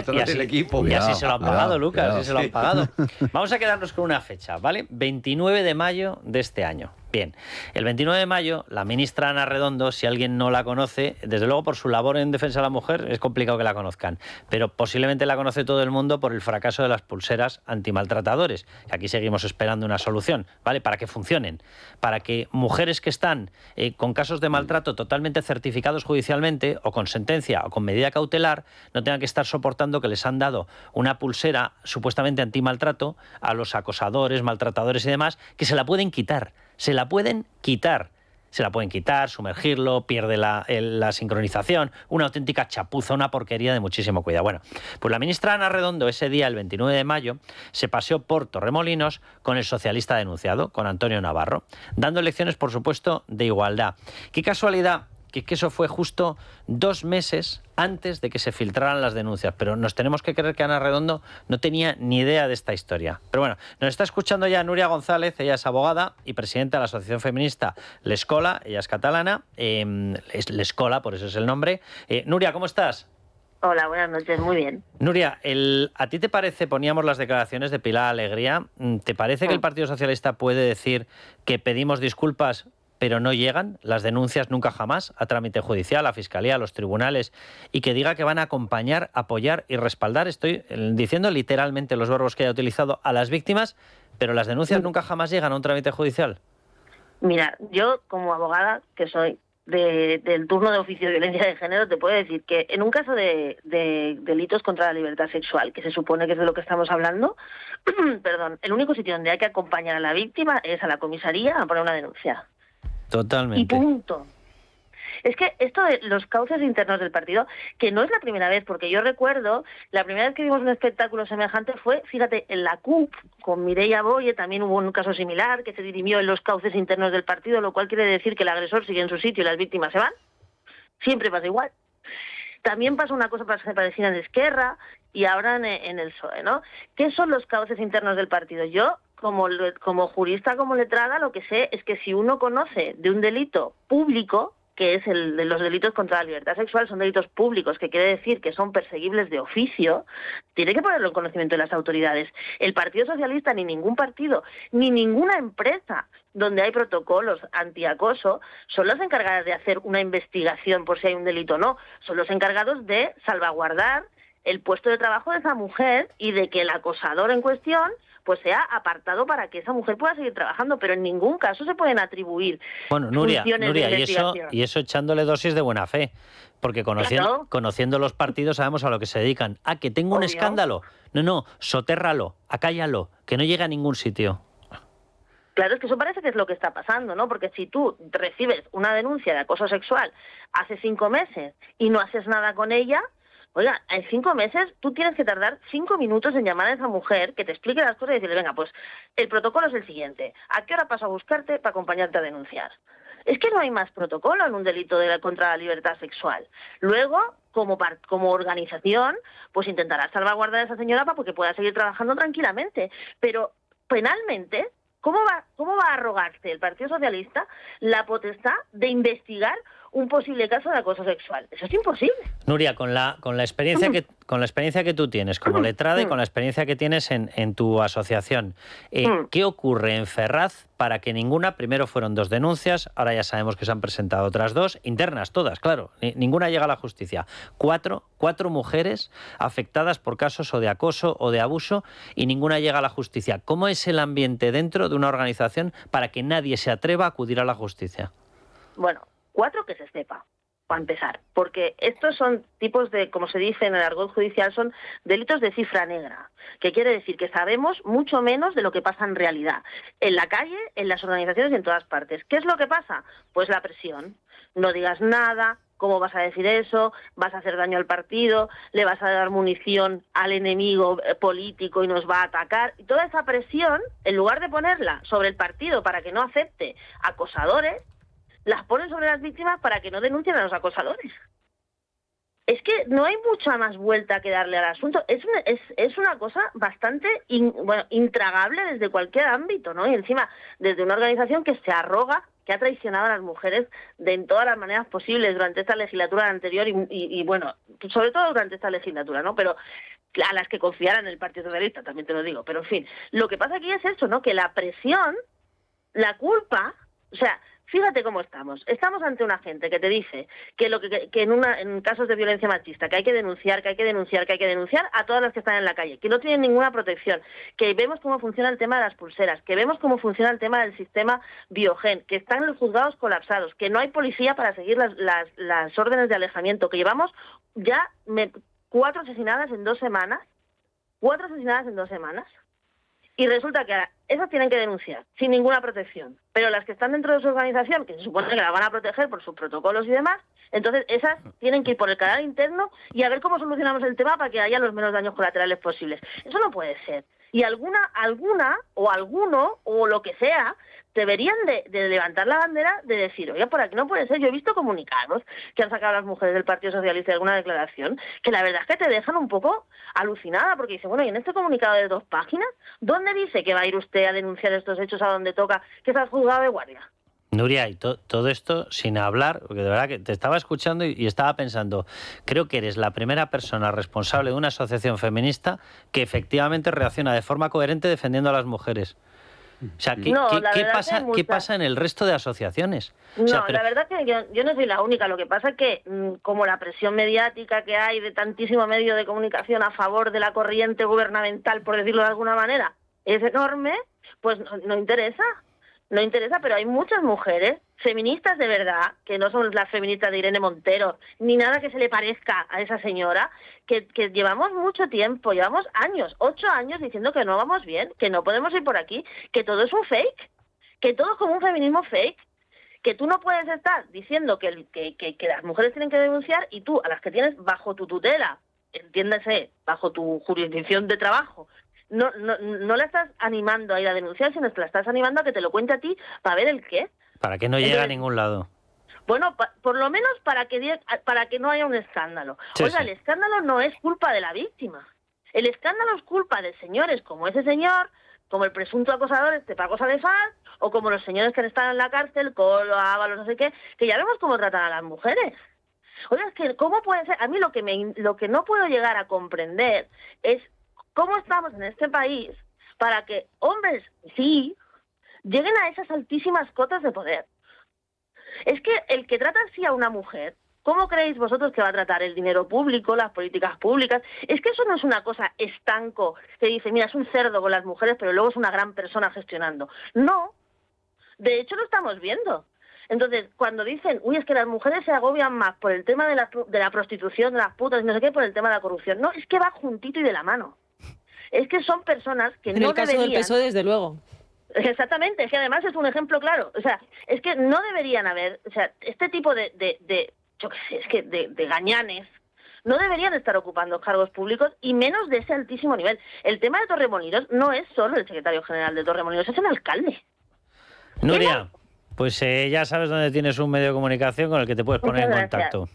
Speaker 3: así se lo han pagado, Lucas, así se lo han pagado. Vamos a quedarnos con una fecha, ¿vale? 29 de mayo de este año. Bien, el 29 de mayo, la ministra Ana Redondo, si alguien no la conoce, desde luego por su labor en defensa de la mujer, es complicado que la conozcan, pero posiblemente la conoce todo el mundo por el fracaso de las pulseras antimaltratadores, que aquí seguimos esperando una solución, ¿vale? Para que funcionen, para que mujeres que están con casos de maltrato totalmente certificados judicialmente, o con sentencia o con medida cautelar, no tengan que estar soportando que les han dado una pulsera supuestamente antimaltrato a los acosadores, maltratadores y demás, que se la pueden quitar. Se la pueden quitar, sumergirlo, pierde la sincronización, una auténtica chapuza, una porquería de muchísimo cuidado. Bueno, pues la ministra Ana Redondo ese día, el 29 de mayo, se paseó por Torremolinos con el socialista denunciado, con Antonio Navarro, dando lecciones, por supuesto, de igualdad. Qué casualidad que eso fue justo 2 meses antes de que se filtraran las denuncias, pero nos tenemos que creer que Ana Redondo no tenía ni idea de esta historia. Pero bueno, nos está escuchando ya Núria González, ella es abogada y presidenta de la asociación feminista L'Escola, ella es catalana, es L'Escola, por eso es el nombre. Núria, ¿cómo estás?
Speaker 17: Hola, buenas noches, muy bien.
Speaker 3: Núria, ¿a ti te parece, poníamos las declaraciones de Pilar Alegría, ¿te parece que el Partido Socialista puede decir que pedimos disculpas pero no llegan las denuncias nunca jamás a trámite judicial, a Fiscalía, a los tribunales, y que diga que van a acompañar, apoyar y respaldar, estoy diciendo literalmente los verbos que haya utilizado, a las víctimas, pero las denuncias nunca jamás llegan a un trámite judicial?
Speaker 17: Mira, yo como abogada que soy del turno de oficio de violencia de género, te puedo decir que en un caso de delitos contra la libertad sexual, que se supone que es de lo que estamos hablando, perdón, el único sitio donde hay que acompañar a la víctima es a la comisaría a poner una denuncia.
Speaker 3: Totalmente.
Speaker 17: Y punto. Es que esto de los cauces internos del partido, que no es la primera vez, porque yo recuerdo, la primera vez que vimos un espectáculo semejante fue, fíjate, en la CUP, con Mireia Boye, también hubo un caso similar que se dirimió en los cauces internos del partido, lo cual quiere decir que el agresor sigue en su sitio y las víctimas se van. Siempre pasa igual. También pasa una cosa parecida en Esquerra y ahora en el PSOE, ¿no? ¿Qué son los cauces internos del partido? Yo, como jurista, como letrada, lo que sé es que si uno conoce de un delito público, que es el de los delitos contra la libertad sexual, son delitos públicos, que quiere decir que son perseguibles de oficio, tiene que ponerlo en conocimiento de las autoridades. El Partido Socialista, ni ningún partido, ni ninguna empresa donde hay protocolos antiacoso, son los encargados de hacer una investigación por si hay un delito o no, son los encargados de salvaguardar el puesto de trabajo de esa mujer y de que el acosador en cuestión pues sea apartado para que esa mujer pueda seguir trabajando, pero en ningún caso se pueden atribuir
Speaker 3: Nuria,
Speaker 17: funciones de investigación.
Speaker 3: y eso echándole dosis de buena fe, porque conociendo los partidos sabemos a lo que se dedican. Que tengo un escándalo. No, sotérralo, acállalo, que no llega a ningún sitio.
Speaker 17: Claro, es que eso parece que es lo que está pasando, ¿no? Porque si tú recibes una denuncia de acoso sexual hace 5 meses y no haces nada con ella, oiga, en 5 meses tú tienes que tardar 5 minutos en llamar a esa mujer que te explique las cosas y decirle, venga, pues el protocolo es el siguiente. ¿A qué hora paso a buscarte para acompañarte a denunciar? Es que no hay más protocolo en un delito contra la libertad sexual. Luego, como organización, pues intentarás salvaguardar a esa señora para que pueda seguir trabajando tranquilamente. Pero penalmente, ¿cómo va a arrogarse el Partido Socialista la potestad de investigar un posible caso de acoso sexual? Eso es imposible.
Speaker 3: Nuria, con la experiencia que tú tienes como letrada y con la experiencia que tienes en tu asociación, ¿qué ocurre en Ferraz para que primero fueron 2 denuncias, ahora ya sabemos que se han presentado otras 2, internas todas, claro, ninguna llega a la justicia, 4 mujeres afectadas por casos o de acoso o de abuso y ninguna llega a la justicia? ¿Cómo es el ambiente dentro de una organización para que nadie se atreva a acudir a la justicia?
Speaker 17: Bueno, 4 que se sepa, para empezar, porque estos son tipos de, como se dice en el argot judicial, son delitos de cifra negra, que quiere decir que sabemos mucho menos de lo que pasa en realidad, en la calle, en las organizaciones y en todas partes. ¿Qué es lo que pasa? Pues la presión. No digas nada, ¿cómo vas a decir eso? Vas a hacer daño al partido, le vas a dar munición al enemigo político y nos va a atacar. Y toda esa presión, en lugar de ponerla sobre el partido para que no acepte acosadores, las ponen sobre las víctimas para que no denuncien a los acosadores. Es que no hay mucha más vuelta que darle al asunto. Es una cosa bastante intragable desde cualquier ámbito, ¿no? Y encima, desde una organización que se arroga, que ha traicionado a las mujeres en todas las maneras posibles durante esta legislatura anterior y bueno, sobre todo durante esta legislatura, ¿no? Pero a las que confiaran en el Partido Socialista, también te lo digo. Pero en fin, lo que pasa aquí es eso, ¿no? Que la presión, la culpa, o sea, fíjate cómo estamos. Estamos ante una gente que te dice que en casos de violencia machista que hay que denunciar a todas las que están en la calle, que no tienen ninguna protección, que vemos cómo funciona el tema de las pulseras, que vemos cómo funciona el tema del sistema Biogen, que están los juzgados colapsados, que no hay policía para seguir las órdenes de alejamiento, que llevamos ya 4 asesinadas en 2 semanas. 4 asesinadas en 2 semanas. Y resulta que esas tienen que denunciar, sin ninguna protección. Pero las que están dentro de su organización, que se supone que las van a proteger por sus protocolos y demás, entonces esas tienen que ir por el canal interno y a ver cómo solucionamos el tema para que haya los menos daños colaterales posibles. Eso no puede ser. Y alguna o alguno o lo que sea deberían de levantar la bandera de decir, oye, por aquí no puede ser. Yo he visto comunicados que han sacado las mujeres del Partido Socialista de alguna declaración que la verdad es que te dejan un poco alucinada, porque dice, bueno, y en este comunicado de 2 páginas, ¿dónde dice que va a ir usted a denunciar estos hechos a donde toca, que estás juzgado de guardia?
Speaker 3: Nuria, y todo esto sin hablar, porque de verdad que te estaba escuchando y estaba pensando, creo que eres la primera persona responsable de una asociación feminista que efectivamente reacciona de forma coherente defendiendo a las mujeres. O sea, ¿qué pasa en el resto de asociaciones?
Speaker 17: No, la verdad es que yo no soy la única. Lo que pasa es que como la presión mediática que hay de tantísimo medio de comunicación a favor de la corriente gubernamental, por decirlo de alguna manera, es enorme, pues no interesa. No interesa, pero hay muchas mujeres feministas de verdad, que no son las feministas de Irene Montero, ni nada que se le parezca a esa señora, que llevamos mucho tiempo, llevamos años, 8 años diciendo que no vamos bien, que no podemos ir por aquí, que todo es un fake, que todo es como un feminismo fake, que tú no puedes estar diciendo que las mujeres tienen que denunciar y tú, a las que tienes bajo tu tutela, entiéndase, bajo tu jurisdicción de trabajo, no la estás animando a ir a denunciar, sino que la estás animando a que te lo cuente a ti para ver el qué.
Speaker 3: Para que no llegue a ningún lado.
Speaker 17: Bueno, por lo menos para que no haya un escándalo.
Speaker 3: Sí,
Speaker 17: Oiga,
Speaker 3: sí.
Speaker 17: el escándalo no es culpa de la víctima. El escándalo es culpa de señores como ese señor, como el presunto acosador Esteban Salefaz, o como los señores que han estado en la cárcel, Colo, Ábalos, no sé qué, que ya vemos cómo tratan a las mujeres. Oiga, es que ¿cómo puede ser? A mí lo que no puedo llegar a comprender es cómo estamos en este país para que hombres, sí, lleguen a esas altísimas cotas de poder. Es que el que trata así a una mujer, ¿cómo creéis vosotros que va a tratar el dinero público, las políticas públicas? Es que eso no es una cosa estanco, que dice, mira, es un cerdo con las mujeres, pero luego es una gran persona gestionando. No, de hecho lo estamos viendo. Entonces, cuando dicen, uy, es que las mujeres se agobian más por el tema de la prostitución, de las putas, no sé qué, por el tema de la corrupción. No, es que va juntito y de la mano. Es que son personas que no deberían...
Speaker 9: En el caso del PSOE, desde lugo.
Speaker 17: Exactamente, es que además es un ejemplo claro. O sea, es que no deberían haber... O sea, este tipo de yo qué sé, es que de gañanes no deberían estar ocupando cargos públicos y menos de ese altísimo nivel. El tema de Torremolinos no es solo el secretario general de Torremolinos, es el alcalde.
Speaker 3: Nuria, pues ya sabes dónde tienes un medio de comunicación con el que te puedes poner en contacto.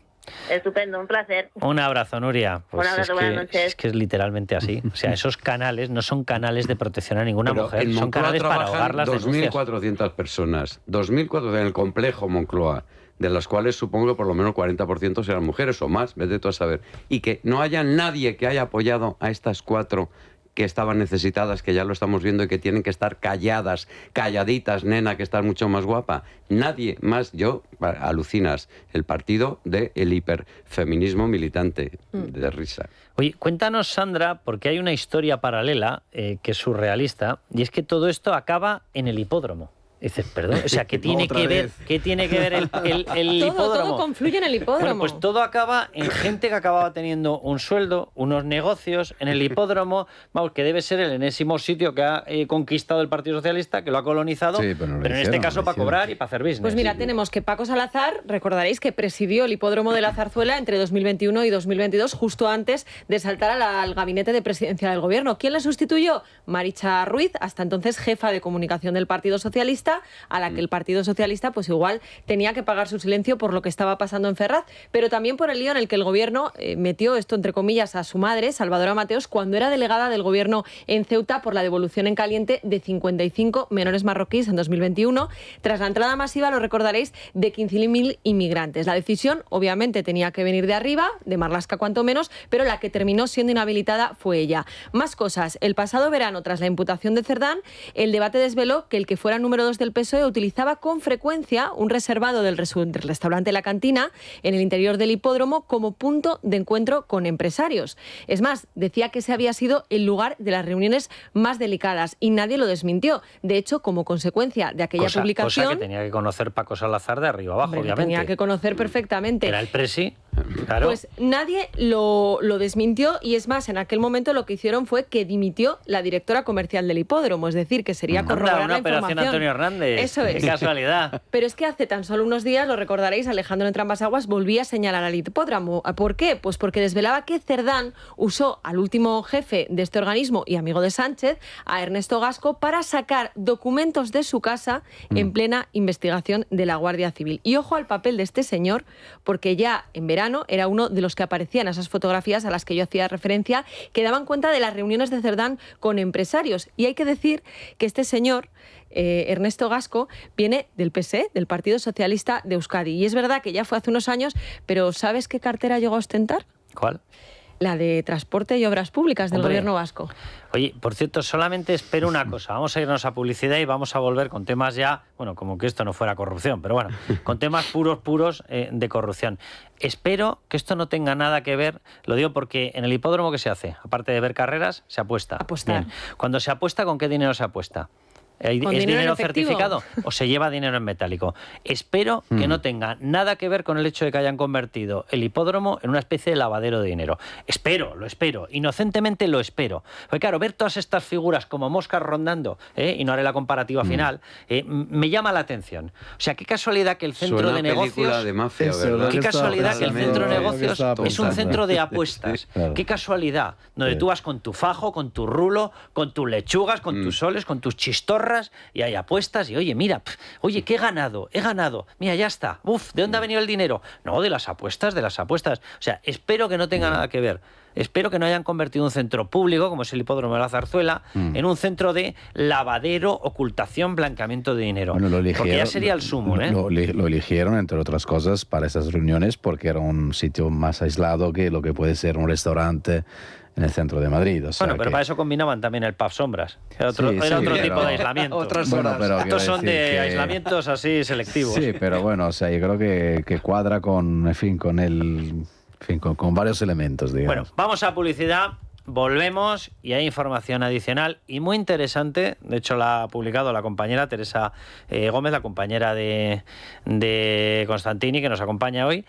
Speaker 17: Estupendo, un placer.
Speaker 3: Un abrazo, Nuria. Pues
Speaker 17: un abrazo, buenas noches.
Speaker 3: Es que es literalmente así. O sea, esos canales no son canales de protección a ninguna
Speaker 6: Pero
Speaker 3: mujer,
Speaker 6: en
Speaker 3: son
Speaker 6: Moncloa
Speaker 3: canales para ahogar las denuncias.
Speaker 6: 2.400 personas, 2.400 en el complejo Moncloa, de las cuales supongo que por lo menos 40% serán mujeres o más, vete tú a saber. Y que no haya nadie que haya apoyado a estas 4 que estaban necesitadas, que ya lo estamos viendo y que tienen que estar calladas, calladitas, nena, que estás mucho más guapa. Nadie más, alucinas, el partido del hiperfeminismo militante, de risa.
Speaker 3: Oye, cuéntanos, Sandra, porque hay una historia paralela que es surrealista, y es que todo esto acaba en el hipódromo. Dices, perdón, o sea, ¿qué tiene que ver el hipódromo?
Speaker 9: Todo confluye en el hipódromo.
Speaker 3: Bueno, pues todo acaba en gente que acababa teniendo un sueldo, unos negocios en el hipódromo, vamos, que debe ser el enésimo sitio que ha conquistado el Partido Socialista, que lo ha colonizado,
Speaker 5: Sí,
Speaker 3: pero en este caso para cobrar y para hacer business.
Speaker 9: Pues mira, tenemos que Paco Salazar, recordaréis que presidió el hipódromo de la Zarzuela entre 2021 y 2022, justo antes de saltar al gabinete de presidencia del gobierno. ¿Quién le sustituyó? Maricha Ruiz, hasta entonces jefa de comunicación del Partido Socialista, a la que el Partido Socialista pues igual tenía que pagar su silencio por lo que estaba pasando en Ferraz, pero también por el lío en el que el gobierno metió esto entre comillas a su madre, Salvadora Mateos, cuando era delegada del gobierno en Ceuta por la devolución en caliente de 55 menores marroquíes en 2021, tras la entrada masiva, lo recordaréis, de 15.000 inmigrantes. La decisión obviamente tenía que venir de arriba, de Marlaska cuanto menos, pero la que terminó siendo inhabilitada fue ella. Más cosas. El pasado verano, tras la imputación de Cerdán, el debate desveló que el que fuera número 2 del PSOE utilizaba con frecuencia un reservado del restaurante La Cantina en el interior del hipódromo como punto de encuentro con empresarios. Es más, decía que ese había sido el lugar de las reuniones más delicadas y nadie lo desmintió. De hecho, como consecuencia de aquella publicación...
Speaker 3: Cosa que tenía que conocer Paco Salazar de arriba abajo, obviamente.
Speaker 9: Tenía que conocer perfectamente.
Speaker 3: Era el presi, claro.
Speaker 9: Pues nadie lo desmintió y es más, en aquel momento lo que hicieron fue que dimitió la directora comercial del hipódromo, es decir, que sería corroborar
Speaker 3: una
Speaker 9: la
Speaker 3: operación
Speaker 9: información.
Speaker 3: Antonio Hernández.
Speaker 9: Eso es.
Speaker 3: Qué casualidad.
Speaker 9: Pero es que hace tan solo unos días, lo recordaréis, Alejandro Entrambas-Aguas volvía a señalar al hipódromo. ¿Por qué? Pues porque desvelaba que Cerdán usó al último jefe de este organismo y amigo de Sánchez, a Ernesto Gasco, para sacar documentos de su casa en plena investigación de la Guardia Civil. Y ojo al papel de este señor, porque ya en verano era uno de los que aparecían esas fotografías a las que yo hacía referencia, que daban cuenta de las reuniones de Cerdán con empresarios. Y hay que decir que este señor, Ernesto Gasco, viene del PSE, del Partido Socialista de Euskadi. Y es verdad que ya fue hace unos años, pero ¿sabes qué cartera llegó a ostentar?
Speaker 3: ¿Cuál?
Speaker 9: La de Transporte y Obras Públicas del Gobierno vasco.
Speaker 3: Oye, por cierto, solamente espero una cosa. Vamos a irnos a publicidad y vamos a volver con temas ya, bueno, como que esto no fuera corrupción, pero bueno, con temas puros de corrupción. Espero que esto no tenga nada que ver, lo digo porque en el hipódromo, ¿qué se hace? Aparte de ver carreras, se apuesta.
Speaker 9: Apostar.
Speaker 3: Bien. Cuando se apuesta, ¿con qué dinero se apuesta? ¿Es dinero certificado o se lleva dinero en metálico? Espero que no tenga nada que ver con el hecho de que hayan convertido el hipódromo en una especie de lavadero de dinero. Lo espero, inocentemente lo espero. Porque claro, ver todas estas figuras como moscas rondando, y no haré la comparativa final, me llama la atención. O sea, qué casualidad que el centro de negocios...
Speaker 6: De mafia, ¿verdad?
Speaker 3: Qué casualidad que el centro de negocios es un centro de apuestas.
Speaker 5: Claro.
Speaker 3: Qué casualidad, donde tú vas con tu fajo, con tu rulo, con tus lechugas, con tus soles, con tus chistorras, y hay apuestas, y oye, mira, oye, que he ganado, mira, ya está, ¿de dónde ha venido el dinero? No, de las apuestas. O sea, espero que no tenga nada que ver. Espero que no hayan convertido un centro público, como es el hipódromo de la Zarzuela, en un centro de lavadero, ocultación, blanqueamiento de dinero.
Speaker 5: Bueno,
Speaker 3: porque ya sería el sumo, ¿eh?
Speaker 5: Lo eligieron, entre otras cosas, para esas reuniones porque era un sitio más aislado que lo que puede ser un restaurante en el centro de Madrid. O sea
Speaker 3: pero para eso combinaban también el pub sombras. Era otro tipo de aislamiento. Estos son de aislamientos así selectivos.
Speaker 5: Sí, pero bueno, o sea, yo creo que cuadra con varios elementos, digamos.
Speaker 3: Bueno, vamos a publicidad, volvemos y hay información adicional y muy interesante. De hecho, la ha publicado la compañera Teresa Gómez, la compañera de Constantini, que nos acompaña hoy,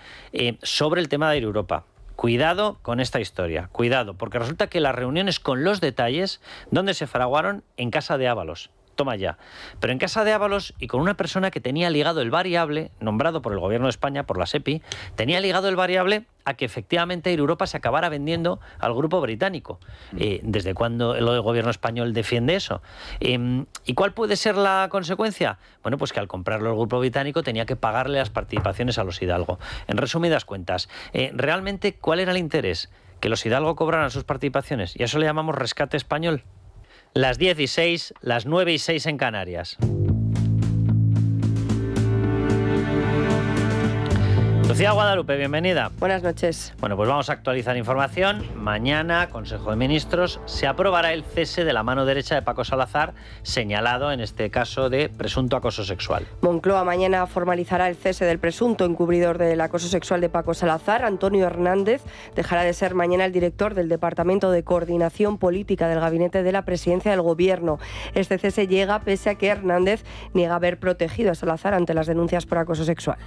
Speaker 3: sobre el tema de Europa. Cuidado con esta historia, cuidado, porque resulta que las reuniones con los detalles, ¿dónde se fraguaron? En casa de Ábalos. Toma ya. Pero en casa de Ábalos y con una persona que tenía ligado el variable, nombrado por el Gobierno de España, por la SEPI, tenía ligado el variable a que efectivamente Europa se acabara vendiendo al grupo británico. ¿Desde cuándo el Gobierno español defiende eso? ¿Y cuál puede ser la consecuencia? Bueno, pues que al comprarlo el grupo británico tenía que pagarle las participaciones a los Hidalgo. En resumidas cuentas, ¿realmente cuál era el interés? Que los Hidalgo cobraran sus participaciones. Y a eso le llamamos rescate español. Las 10:06, las 9:06 en Canarias. Lucía Guadalupe, bienvenida.
Speaker 13: Buenas noches.
Speaker 3: Bueno, pues vamos a actualizar información. Mañana, Consejo de Ministros, se aprobará el cese de la mano derecha de Paco Salazar, señalado en este caso de presunto acoso sexual.
Speaker 13: Moncloa mañana formalizará el cese del presunto encubridor del acoso sexual de Paco Salazar. Antonio Hernández dejará de ser mañana el director del Departamento de Coordinación Política del Gabinete de la Presidencia del Gobierno. Este cese llega pese a que Hernández niega haber protegido a Salazar ante las denuncias por acoso sexual.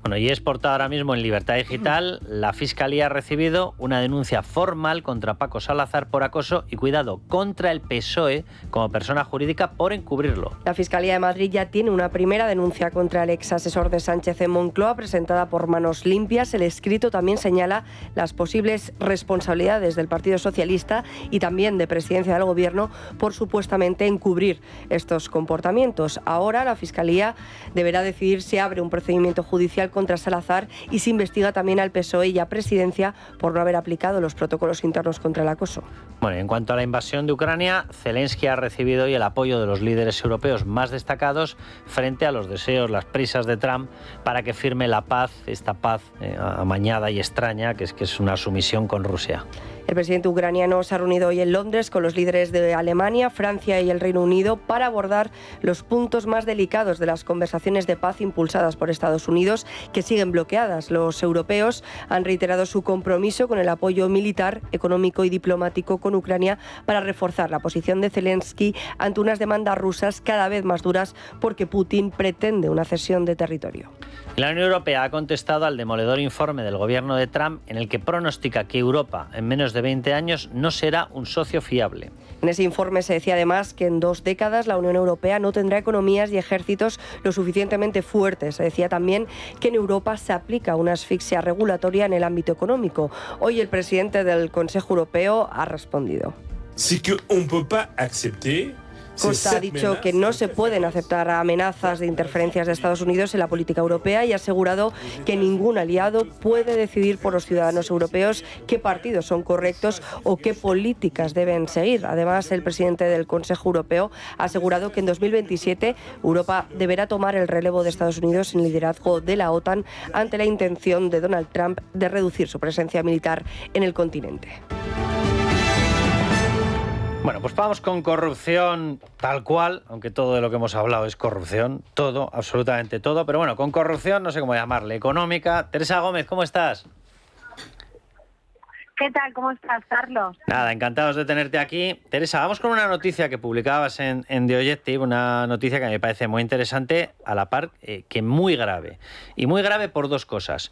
Speaker 3: Bueno, y es portada ahora mismo en Libertad Digital. La Fiscalía ha recibido una denuncia formal contra Paco Salazar por acoso y, cuidado, contra el PSOE como persona jurídica por encubrirlo.
Speaker 13: La Fiscalía de Madrid ya tiene una primera denuncia contra el ex asesor de Sánchez en Moncloa, presentada por Manos Limpias. El escrito también señala las posibles responsabilidades del Partido Socialista y también de Presidencia del Gobierno por supuestamente encubrir estos comportamientos. Ahora la Fiscalía deberá decidir si abre un procedimiento judicial contra Salazar y se investiga también al PSOE y a Presidencia por no haber aplicado los protocolos internos contra el acoso.
Speaker 3: Bueno, en cuanto a la invasión de Ucrania, Zelensky ha recibido hoy el apoyo de los líderes europeos más destacados frente a los deseos, las prisas de Trump para que firme la paz, esta paz amañada y extraña, que es una sumisión con Rusia.
Speaker 13: El presidente ucraniano se ha reunido hoy en Londres con los líderes de Alemania, Francia y el Reino Unido para abordar los puntos más delicados de las conversaciones de paz impulsadas por Estados Unidos, que siguen bloqueadas. Los europeos han reiterado su compromiso con el apoyo militar, económico y diplomático con Ucrania para reforzar la posición de Zelensky ante unas demandas rusas cada vez más duras porque Putin pretende una cesión de territorio.
Speaker 3: La Unión Europea ha contestado al demoledor informe del gobierno de Trump en el que pronostica que Europa en menos de 20 años no será un socio fiable.
Speaker 13: En ese informe se decía además que en 2 décadas la Unión Europea no tendrá economías y ejércitos lo suficientemente fuertes. Se decía también que en Europa se aplica una asfixia regulatoria en el ámbito económico. Hoy el presidente del Consejo Europeo ha respondido. Costa ha dicho que no se pueden aceptar amenazas de interferencias de Estados Unidos en la política europea y ha asegurado que ningún aliado puede decidir por los ciudadanos europeos qué partidos son correctos o qué políticas deben seguir. Además, el presidente del Consejo Europeo ha asegurado que en 2027 Europa deberá tomar el relevo de Estados Unidos en el liderazgo de la OTAN ante la intención de Donald Trump de reducir su presencia militar en el continente.
Speaker 3: Bueno, pues vamos con corrupción tal cual, aunque todo de lo que hemos hablado es corrupción, todo, absolutamente todo, pero bueno, con corrupción, no sé cómo llamarle, económica. Teresa Gómez, ¿cómo estás?
Speaker 18: ¿Qué tal? ¿Cómo estás, Carlos?
Speaker 3: Nada, encantados de tenerte aquí. Teresa, vamos con una noticia que publicabas en The Objective, una noticia que me parece muy interesante, a la par que muy grave. Y muy grave por dos cosas.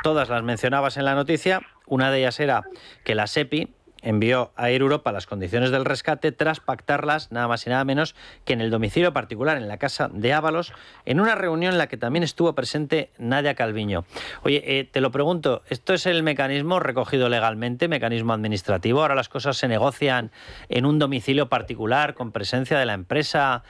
Speaker 3: Todas las mencionabas en la noticia. Una de ellas era que la SEPI envió a Air Europa las condiciones del rescate tras pactarlas nada más y nada menos que en el domicilio particular, en la casa de Ábalos, en una reunión en la que también estuvo presente Nadia Calviño. Oye, te lo pregunto, ¿esto es el mecanismo recogido legalmente, mecanismo administrativo? ¿Ahora las cosas se negocian en un domicilio particular con presencia de la empresa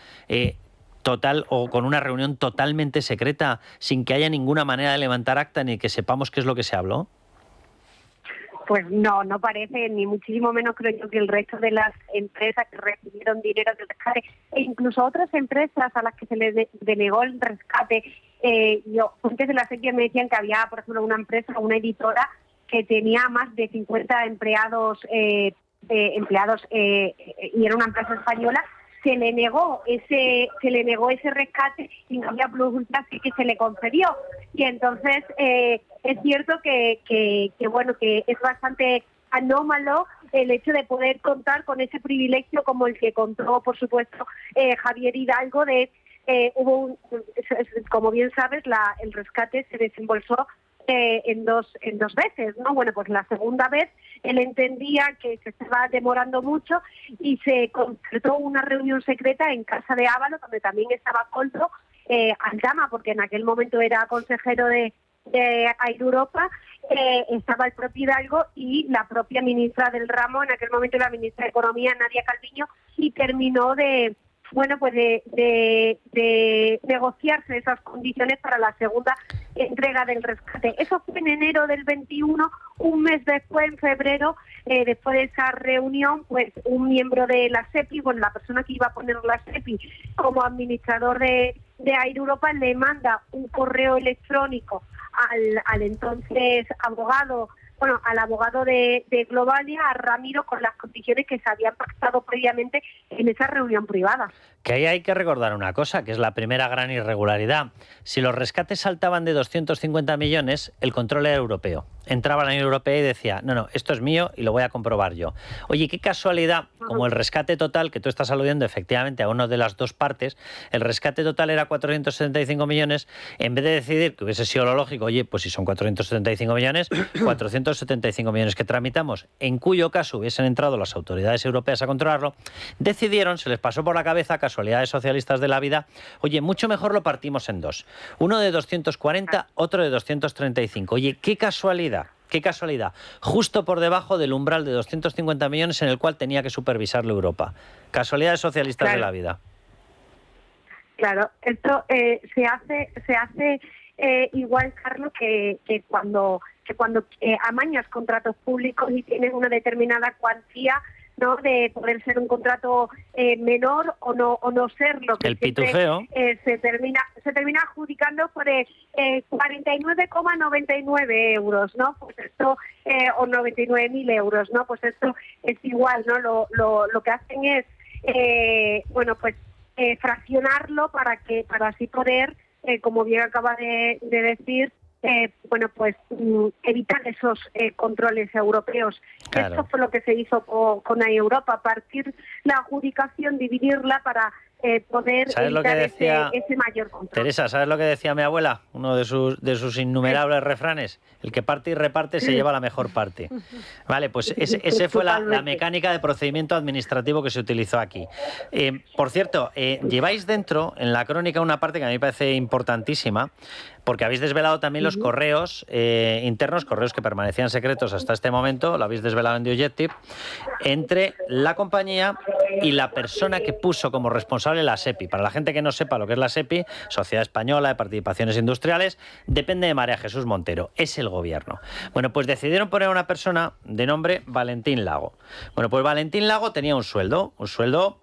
Speaker 3: total o con una reunión totalmente secreta sin que haya ninguna manera de levantar acta ni que sepamos qué es lo que se habló?
Speaker 18: Pues no parece, ni muchísimo menos creo yo que el resto de las empresas que recibieron dinero del rescate, e incluso otras empresas a las que se les denegó el rescate. Fuentes de la SEPI me decían que había, por ejemplo, una empresa, una editora, que tenía más de 50 empleados, y era una empresa española. Se le negó ese rescate y no había plus así que se le concedió. Y entonces es cierto que es bastante anómalo el hecho de poder contar con ese privilegio como el que contó, por supuesto, Javier Hidalgo. Como bien sabes, el rescate se desembolsó en dos veces, ¿no? Bueno, pues la segunda vez él entendía que se estaba demorando mucho y se concertó una reunión secreta en casa de Ábalos, donde también estaba Coldo Aldama, porque en aquel momento era consejero de Air Europa, estaba el propio Hidalgo y la propia ministra del ramo, en aquel momento la ministra de Economía, Nadia Calviño, y terminó de negociarse esas condiciones para la segunda entrega del rescate. Eso fue en enero del 21, un mes después, en febrero, después de esa reunión, pues un miembro de la SEPI, la persona que iba a poner la SEPI como administrador de Air Europa, le manda un correo electrónico al entonces abogado, al abogado de Globalia, a Ramiro, con las condiciones que se habían pactado previamente en esa reunión privada.
Speaker 3: Que ahí hay que recordar una cosa, que es la primera gran irregularidad. Si los rescates saltaban de 250 millones, el control era europeo. Entraba la Unión Europea y decía, no, esto es mío y lo voy a comprobar yo. Oye, qué casualidad, como el rescate total, que tú estás aludiendo efectivamente a una de las dos partes, el rescate total era 475 millones, en vez de decidir que hubiese sido lo lógico, oye, pues si son 475 millones, 475 millones que tramitamos, en cuyo caso hubiesen entrado las autoridades europeas a controlarlo, decidieron, se les pasó por la cabeza, casualidades socialistas de la vida, oye, mucho mejor lo partimos en dos. Uno de 240, otro de 235. Oye, qué casualidad. Qué casualidad, justo por debajo del umbral de 250 millones en el cual tenía que supervisarlo Europa. Casualidades socialistas de la vida.
Speaker 18: Claro, esto se hace igual, Carlos, que cuando amañas contratos públicos y tienes una determinada cuantía, ¿no?, de poder ser un contrato menor o no serlo.
Speaker 3: El pitufeo.
Speaker 18: Se termina adjudicando por 49,99 euros, ¿no? Pues esto, o 99.000 euros, ¿no? Pues esto es igual, ¿no? Lo que hacen es, fraccionarlo para así poder, como bien acaba de decir, evitar esos controles europeos. Claro. Esto fue lo que se hizo con Europa, partir la adjudicación, dividirla para poder evitar ese mayor control.
Speaker 3: Teresa, ¿sabes lo que decía mi abuela? Uno de sus innumerables refranes. El que parte y reparte se lleva la mejor parte. Vale, pues ese fue la mecánica de procedimiento administrativo que se utilizó aquí. Por cierto, lleváis dentro, en la crónica, una parte que a mí me parece importantísima, porque habéis desvelado también los correos internos, correos que permanecían secretos hasta este momento, lo habéis desvelado en The Objective, entre la compañía y la persona que puso como responsable la SEPI. Para la gente que no sepa lo que es la SEPI, Sociedad Española de Participaciones Industriales, depende de María Jesús Montero, es el gobierno. Bueno, pues decidieron poner a una persona de nombre Valentín Lago. Bueno, pues Valentín Lago tenía un sueldo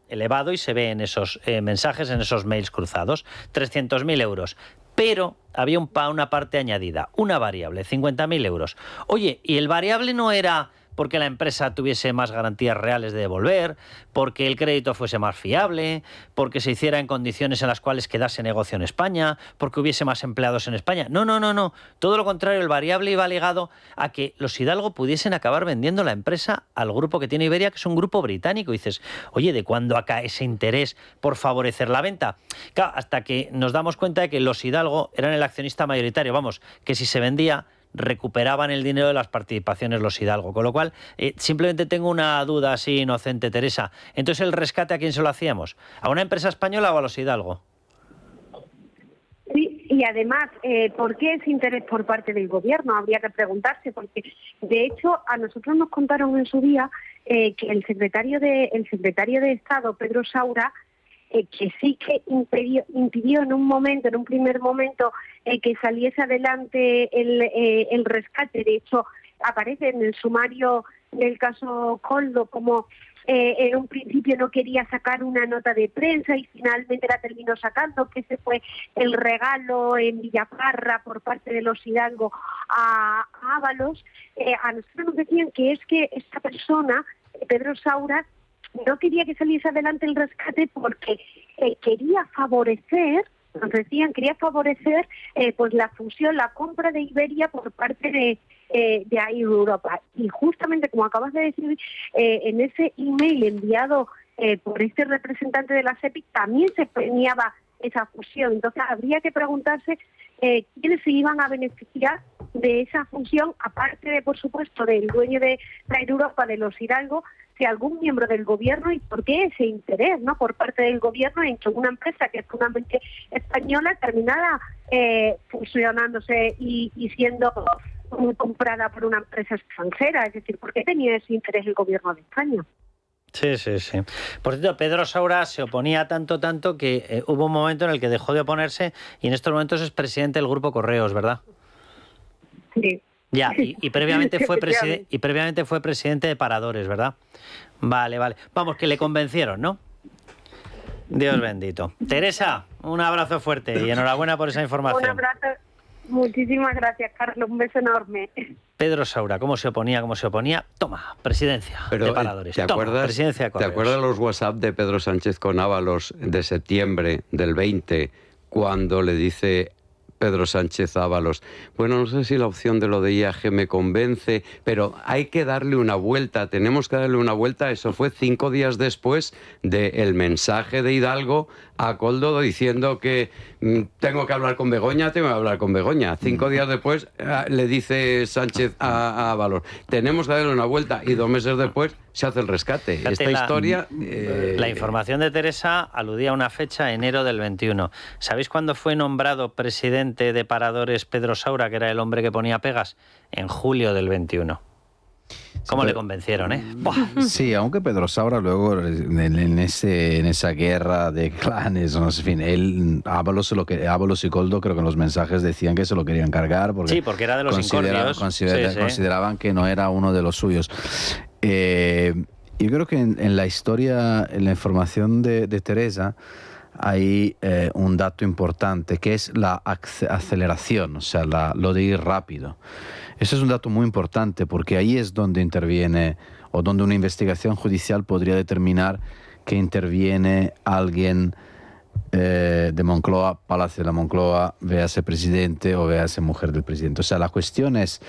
Speaker 3: elevado y se ve en esos mensajes, en esos mails cruzados, 300.000 euros. Pero había una parte añadida, una variable, 50.000 euros. Oye, ¿y el variable no era porque la empresa tuviese más garantías reales de devolver, porque el crédito fuese más fiable, porque se hiciera en condiciones en las cuales quedase negocio en España, porque hubiese más empleados en España. No. Todo lo contrario, el variable iba ligado a que los Hidalgo pudiesen acabar vendiendo la empresa al grupo que tiene Iberia, que es un grupo británico. Y dices, oye, ¿de cuándo acá ese interés por favorecer la venta? Claro, hasta que nos damos cuenta de que los Hidalgo eran el accionista mayoritario. Vamos, que si se vendía, recuperaban el dinero de las participaciones los Hidalgo. Con lo cual, simplemente tengo una duda así inocente, Teresa. Entonces, ¿el rescate a quién se lo hacíamos? ¿A una empresa española o a los Hidalgo?
Speaker 18: Sí, y además, ¿por qué ese interés por parte del gobierno? Habría que preguntarse, porque de hecho a nosotros nos contaron en su día que el secretario de Estado, Pedro Saura, que sí que impidió en un primer momento, que saliese adelante el rescate. De hecho, aparece en el sumario del caso Koldo como en un principio no quería sacar una nota de prensa y finalmente la terminó sacando, que ese fue el regalo en Villaparra por parte de los Hidalgo a Ábalos. A nosotros nos decían que es que esta persona, Pedro Saura, no quería que saliese adelante el rescate porque quería favorecer, nos decían, pues la fusión, la compra de Iberia por parte de Air Europa. Y justamente, como acabas de decir, en ese email enviado por este representante de la SEPI también se premiaba esa fusión. Entonces habría que preguntarse quiénes se iban a beneficiar de esa fusión, aparte de, por supuesto, del dueño de Air Europa, de los Hidalgo, si algún miembro del gobierno, y por qué ese interés, ¿no?, por parte del gobierno en que una empresa que es puramente española terminara fusionándose y siendo comprada por una empresa extranjera. Es decir, ¿por qué tenía ese interés el gobierno de España?
Speaker 3: Sí. Por cierto, Pedro Saura se oponía tanto que hubo un momento en el que dejó de oponerse y en estos momentos es presidente del Grupo Correos, ¿verdad?
Speaker 18: Sí.
Speaker 3: Ya, y previamente fue presidente de Paradores, ¿verdad? Vale. Vamos, que le convencieron, ¿no? Dios bendito. Teresa, un abrazo fuerte y enhorabuena por esa información.
Speaker 18: Un abrazo. Muchísimas gracias, Carlos. Un beso enorme.
Speaker 3: Pedro Saura, ¿cómo se oponía? Toma, presidencia de Paradores.
Speaker 6: ¿Te acuerdas de los WhatsApp de Pedro Sánchez con Ábalos de septiembre del 20, cuando le dice Pedro Sánchez Ábalos, bueno, no sé si la opción de lo de IAG me convence, pero hay que darle una vuelta, tenemos que darle una vuelta? Eso fue 5 días después del mensaje de Hidalgo a Koldo diciendo que tengo que hablar con Begoña. 5 días después le dice Sánchez a Ábalos, tenemos que darle una vuelta, y 2 meses después se hace el rescate.
Speaker 3: Fíjate,
Speaker 6: esta historia...
Speaker 3: La información de Teresa aludía a una fecha, enero del 21. ¿Sabéis cuándo fue nombrado presidente de Paradores Pedro Saura, que era el hombre que ponía pegas? En julio del 21. ¿Cómo le convencieron,
Speaker 5: Sí, aunque Pedro Saura luego en esa guerra de clanes, no sé, en fin, Ábalos y Koldo, creo que en los mensajes decían que se lo querían cargar porque
Speaker 3: era de los incordios.
Speaker 5: Consideraban que no era uno de los suyos. Yo creo que en la historia, en la información de Teresa, hay un dato importante, que es la aceleración, o sea, lo de ir rápido. Eso es un dato muy importante, porque ahí es donde interviene, o donde una investigación judicial podría determinar que interviene alguien de Moncloa, Palacio de la Moncloa, véase presidente o véase mujer del presidente. O sea, la cuestión es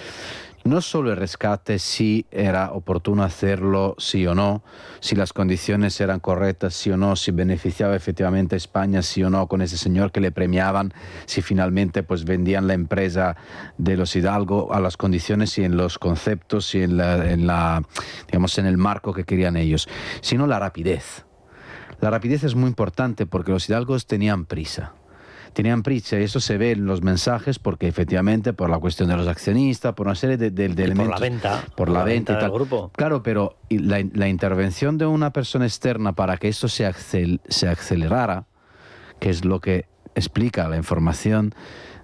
Speaker 5: no solo el rescate, si era oportuno hacerlo, sí o no, si las condiciones eran correctas, sí o no, si beneficiaba efectivamente a España, sí o no, con ese señor que le premiaban, si finalmente pues vendían la empresa de los Hidalgo a las condiciones y en los conceptos y en el marco que querían ellos, sino la rapidez. La rapidez es muy importante porque los Hidalgos tenían prisa y eso se ve en los mensajes, porque efectivamente por la cuestión de los accionistas, por una serie de elementos,
Speaker 3: por la venta y tal. Del grupo.
Speaker 5: Claro, pero la intervención de una persona externa para que esto se acelerara, que es lo que explica la información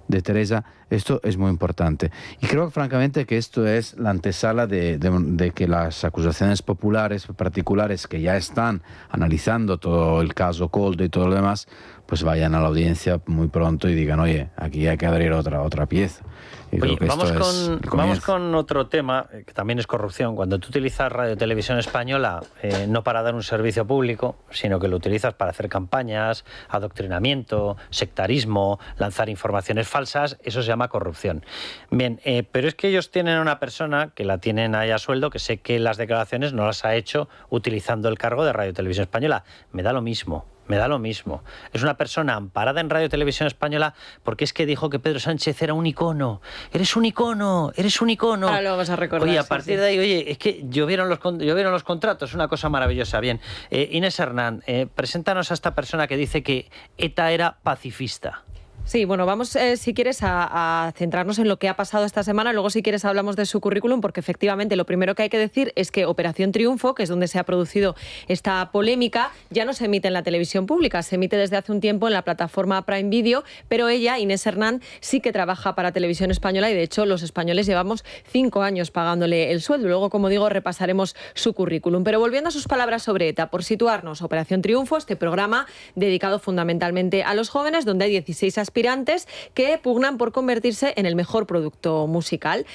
Speaker 5: de Teresa, Esto es muy importante. Y creo francamente que esto es la antesala de que las acusaciones populares particulares que ya están analizando todo el caso Coldo y todo lo demás, pues vayan a la audiencia muy pronto y digan, oye, aquí hay que abrir otra pieza. Y
Speaker 3: oye,
Speaker 5: creo que
Speaker 3: vamos con otro tema, que también es corrupción. Cuando tú utilizas Radio Televisión Española, no para dar un servicio público, sino que lo utilizas para hacer campañas, adoctrinamiento, sectarismo, lanzar informaciones falsas, eso se llama corrupción. Bien, pero es que ellos tienen una persona que la tienen ahí a sueldo, que sé que las declaraciones no las ha hecho utilizando el cargo de Radio Televisión Española. Me da lo mismo. Es una persona amparada en Radio Televisión Española porque es que dijo que Pedro Sánchez era un icono. Eres un icono.
Speaker 9: Ahora lo vamos a recordar.
Speaker 3: Oye, a partir de ahí, oye, es que llovieron los contratos, una cosa maravillosa. Bien, Inés Hernán, preséntanos a esta persona que dice que ETA era pacifista.
Speaker 9: Sí, bueno, vamos, si quieres, a centrarnos en lo que ha pasado esta semana. Luego, si quieres, hablamos de su currículum, porque efectivamente lo primero que hay que decir es que Operación Triunfo, que es donde se ha producido esta polémica, ya no se emite en la televisión pública, se emite desde hace un tiempo en la plataforma Prime Video, pero ella, Inés Hernán, sí que trabaja para Televisión Española y, de hecho, los españoles llevamos 5 años pagándole el sueldo. Luego, como digo, repasaremos su currículum. Pero volviendo a sus palabras sobre ETA, por situarnos, Operación Triunfo, este programa dedicado fundamentalmente a los jóvenes, donde hay 16 aspirantes que pugnan por convertirse en el mejor producto musical.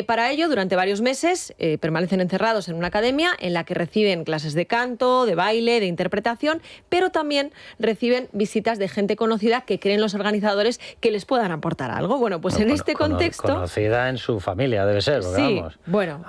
Speaker 9: Para ello, durante varios meses, permanecen encerrados en una academia en la que reciben clases de canto, de baile, de interpretación, pero también reciben visitas de gente conocida que creen los organizadores que les puedan aportar algo. Bueno, pues en este contexto...
Speaker 3: Conocida en su familia, debe ser, porque
Speaker 9: sí,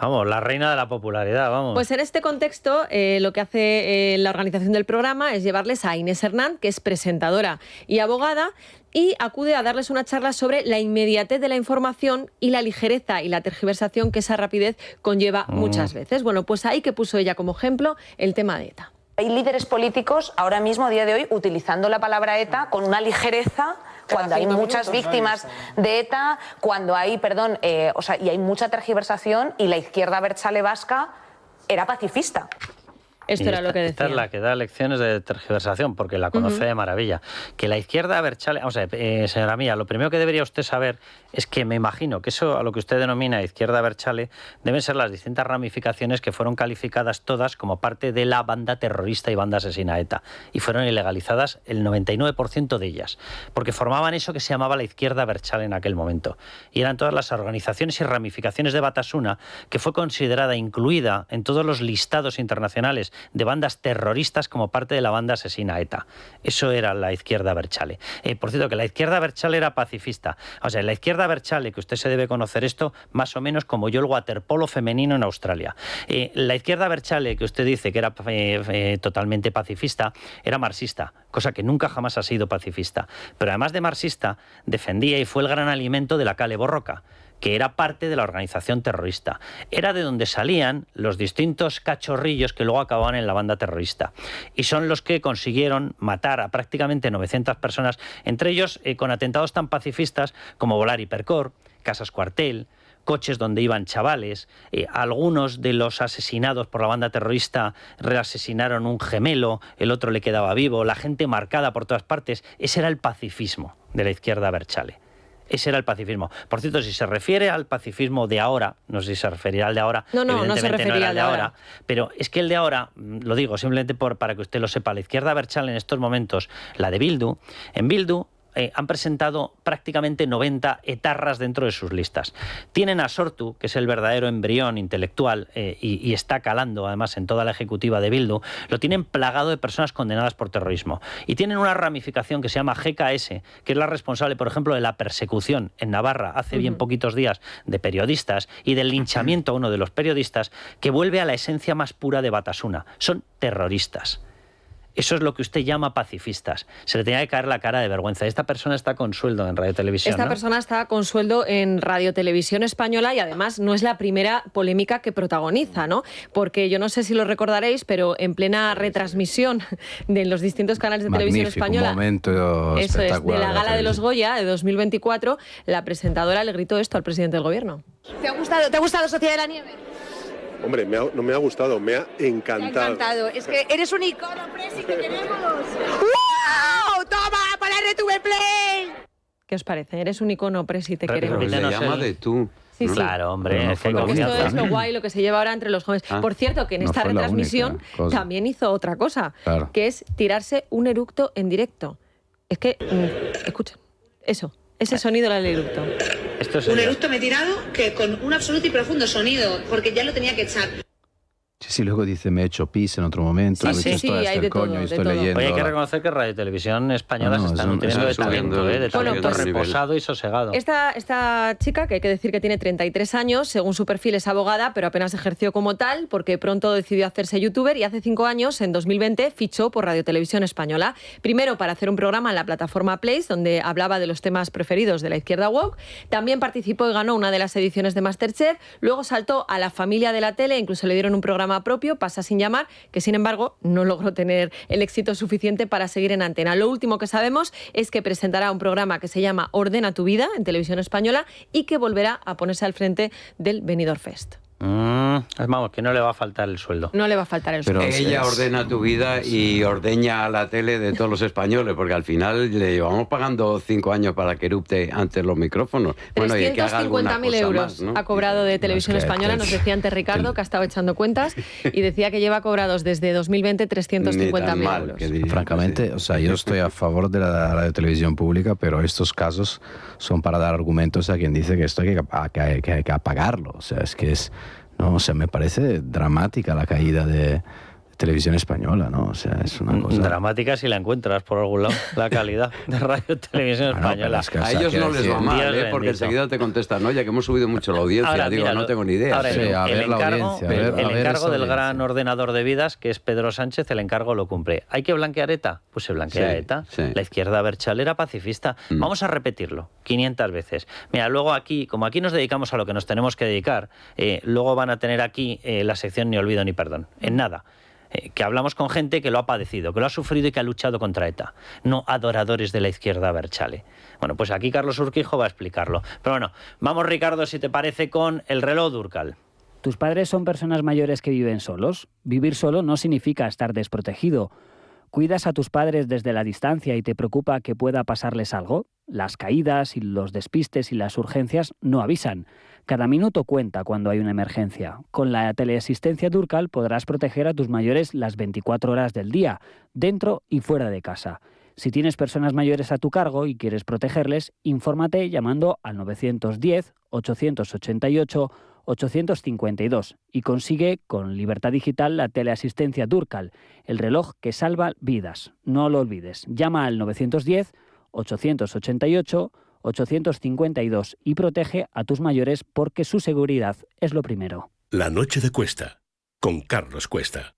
Speaker 3: vamos, la reina de la popularidad, vamos.
Speaker 9: Pues en este contexto, lo que hace la organización del programa es llevarles a Inés Hernán, que es presentadora y abogada, y acude a darles una charla sobre la inmediatez de la información y la ligereza y la tergiversación que esa rapidez conlleva muchas veces. Bueno, pues ahí que puso ella como ejemplo el tema de ETA.
Speaker 19: Hay líderes políticos ahora mismo, a día de hoy, utilizando la palabra ETA con una ligereza cuando hay muchas víctimas de ETA, cuando hay, y hay mucha tergiversación, y la izquierda abertzale vasca era pacifista.
Speaker 9: Esto era lo que decía.
Speaker 3: Esta es la que da lecciones de tergiversación, porque la conoce de maravilla. Que la izquierda abertzale... Vamos a ver, señora mía, lo primero que debería usted saber es que me imagino que eso, a lo que usted denomina izquierda abertzale, deben ser las distintas ramificaciones que fueron calificadas todas como parte de la banda terrorista y banda asesina ETA. Y fueron ilegalizadas el 99% de ellas. Porque formaban eso que se llamaba la izquierda abertzale en aquel momento. Y eran todas las organizaciones y ramificaciones de Batasuna, que fue considerada, incluida en todos los listados internacionales de bandas terroristas como parte de la banda asesina ETA. Eso era la izquierda abertzale. Por cierto, que la izquierda abertzale era pacifista. O sea, la izquierda abertzale, que usted se debe conocer esto, más o menos como yo el waterpolo femenino en Australia. La izquierda abertzale, que usted dice que era totalmente pacifista, era marxista, cosa que nunca jamás ha sido pacifista. Pero además de marxista, defendía y fue el gran alimento de la Kale Borroka, que era parte de la organización terrorista. Era de donde salían los distintos cachorrillos que luego acababan en la banda terrorista. Y son los que consiguieron matar a prácticamente 900 personas, entre ellos con atentados tan pacifistas como volar Hipercor, casas cuartel, coches donde iban chavales. Algunos de los asesinados por la banda terrorista reasesinaron un gemelo, el otro le quedaba vivo, la gente marcada por todas partes. Ese era el pacifismo de la izquierda abertzale. Ese era el pacifismo. Por cierto, si se refiere al pacifismo de ahora, no sé si se referirá al de ahora,
Speaker 9: no se refería
Speaker 3: no era al de ahora, pero es que el de ahora, lo digo simplemente para que usted lo sepa, la izquierda abertzale en estos momentos, la de Bildu, en Bildu han presentado prácticamente 90 etarras dentro de sus listas. Tienen a Sortu, que es el verdadero embrión intelectual y está calando además en toda la ejecutiva de Bildu, lo tienen plagado de personas condenadas por terrorismo. Y tienen una ramificación que se llama GKS, que es la responsable, por ejemplo, de la persecución en Navarra hace bien poquitos días de periodistas y del linchamiento a uno de los periodistas, que vuelve a la esencia más pura de Batasuna. Son terroristas. Eso es lo que usted llama pacifistas. Se le tenía que caer la cara de vergüenza. Esta persona está con sueldo en Radio Televisión,
Speaker 9: Esta persona está con sueldo en Radio Televisión Española y además no es la primera polémica que protagoniza, ¿no? Porque yo no sé si lo recordaréis, pero en plena retransmisión de los distintos canales de Televisión Española,
Speaker 5: un momento
Speaker 9: eso es, de la Gala de los Goya de 2024, la presentadora le gritó esto al presidente del Gobierno.
Speaker 20: ¿Te ha gustado Sociedad de la Nieve?
Speaker 21: Hombre, no me ha gustado, me ha encantado.
Speaker 20: Me ha encantado. Es que eres un icono, Presi, que tenemos. ¡Wow! ¡Toma, para RTV Play!
Speaker 9: ¿Qué os parece? Eres un icono presi, te queremos.
Speaker 6: Se llama de tú.
Speaker 9: Sí, sí.
Speaker 3: Claro, hombre.
Speaker 5: No fue la única.
Speaker 9: Esto es lo guay, lo que se lleva ahora entre los jóvenes. Por cierto, que en esta
Speaker 5: fue la
Speaker 9: retransmisión
Speaker 5: única cosa.
Speaker 9: también hizo otra cosa,
Speaker 5: Claro.
Speaker 9: que es tirarse un eructo en directo. Es que, escucha, eso, ese sonido del eructo.
Speaker 3: Esto es
Speaker 20: Un eructo me he tirado que con un absoluto y profundo sonido, porque ya lo tenía que echar.
Speaker 5: Sí, luego dice, me he hecho pis en otro momento, me he hecho esto hasta el coño y estoy leyendo.
Speaker 3: Oye, hay que reconocer que Radio y Televisión Española se están nutriendo de talento, de talento reposado y sosegado.
Speaker 9: Esta chica, que hay que decir que tiene 33 años, según su perfil es abogada, pero apenas ejerció como tal, porque pronto decidió hacerse youtuber y hace 5 años, en 2020, fichó por Radio Televisión Española. Primero para hacer un programa en la plataforma Place, donde hablaba de los temas preferidos de la izquierda woke. También participó y ganó una de las ediciones de MasterChef. Luego saltó a La Familia de la Tele, incluso le dieron un programa propio, Pasa sin llamar, que sin embargo no logró tener el éxito suficiente para seguir en antena. Lo último que sabemos es que presentará un programa que se llama Ordena tu vida en Televisión Española y que volverá a ponerse al frente del Benidorm Fest.
Speaker 3: Vamos, que no le va a faltar el sueldo.
Speaker 9: No le va a faltar el sueldo.
Speaker 6: Ella ordena tu vida y ordeña a la tele de todos los españoles, porque al final le llevamos pagando 5 años para que erupte antes los micrófonos. Bueno, y que haga alguna
Speaker 9: 350.000
Speaker 6: cosa
Speaker 9: euros
Speaker 6: más, ¿no?
Speaker 9: ha cobrado de Televisión Española, nos decía antes Ricardo, que ha estado echando cuentas, y decía que lleva cobrados desde 2020 350.000 euros.
Speaker 5: Francamente, o sea, yo estoy a favor de la radiotelevisión pública, pero estos casos son para dar argumentos a quien dice que esto hay que apagarlo. O sea, es que es... No, o sea, me parece dramática la caída de Televisión Española, ¿no? O sea, es una cosa...
Speaker 3: Dramática si la encuentras por algún lado, la calidad de Radio Televisión Española.
Speaker 6: A ellos no les va mal, porque enseguida te contestan, oye, que hemos subido mucho la audiencia.
Speaker 3: Ahora,
Speaker 6: digo,
Speaker 3: míralo,
Speaker 6: no tengo ni idea.
Speaker 3: Ahora,
Speaker 6: Sí, a ver
Speaker 3: el
Speaker 6: la
Speaker 3: encargo,
Speaker 6: audiencia,
Speaker 3: el encargo del gran ordenador de vidas, que es Pedro Sánchez, el encargo lo cumple. ¿Hay que blanquear ETA? Pues se blanquea ETA.
Speaker 6: Sí.
Speaker 3: La izquierda Berchale era pacifista. Vamos a repetirlo 500 veces. Mira, luego aquí, como aquí nos dedicamos a lo que nos tenemos que dedicar, luego van a tener aquí la sección Ni olvido ni perdón. En nada. Que hablamos con gente que lo ha padecido, que lo ha sufrido y que ha luchado contra ETA, no adoradores de la izquierda Berchale. Bueno, pues aquí Carlos Urquijo va a explicarlo. Pero bueno, vamos, Ricardo, si te parece, con el reloj Durcal.
Speaker 1: ¿Tus padres son personas mayores que viven solos? Vivir solo no significa estar desprotegido. ¿Cuidas a tus padres desde la distancia y te preocupa que pueda pasarles algo? Las caídas y los despistes y las urgencias no avisan. Cada minuto cuenta cuando hay una emergencia. Con la teleasistencia Durcal podrás proteger a tus mayores las 24 horas del día, dentro y fuera de casa. Si tienes personas mayores a tu cargo y quieres protegerles, infórmate llamando al 910-888-852 y consigue con Libertad Digital la teleasistencia Durcal, el reloj que salva vidas. No lo olvides. Llama al 910-888-852 y protege a tus mayores porque su seguridad es lo primero.
Speaker 22: La noche de Cuesta, con Carlos Cuesta.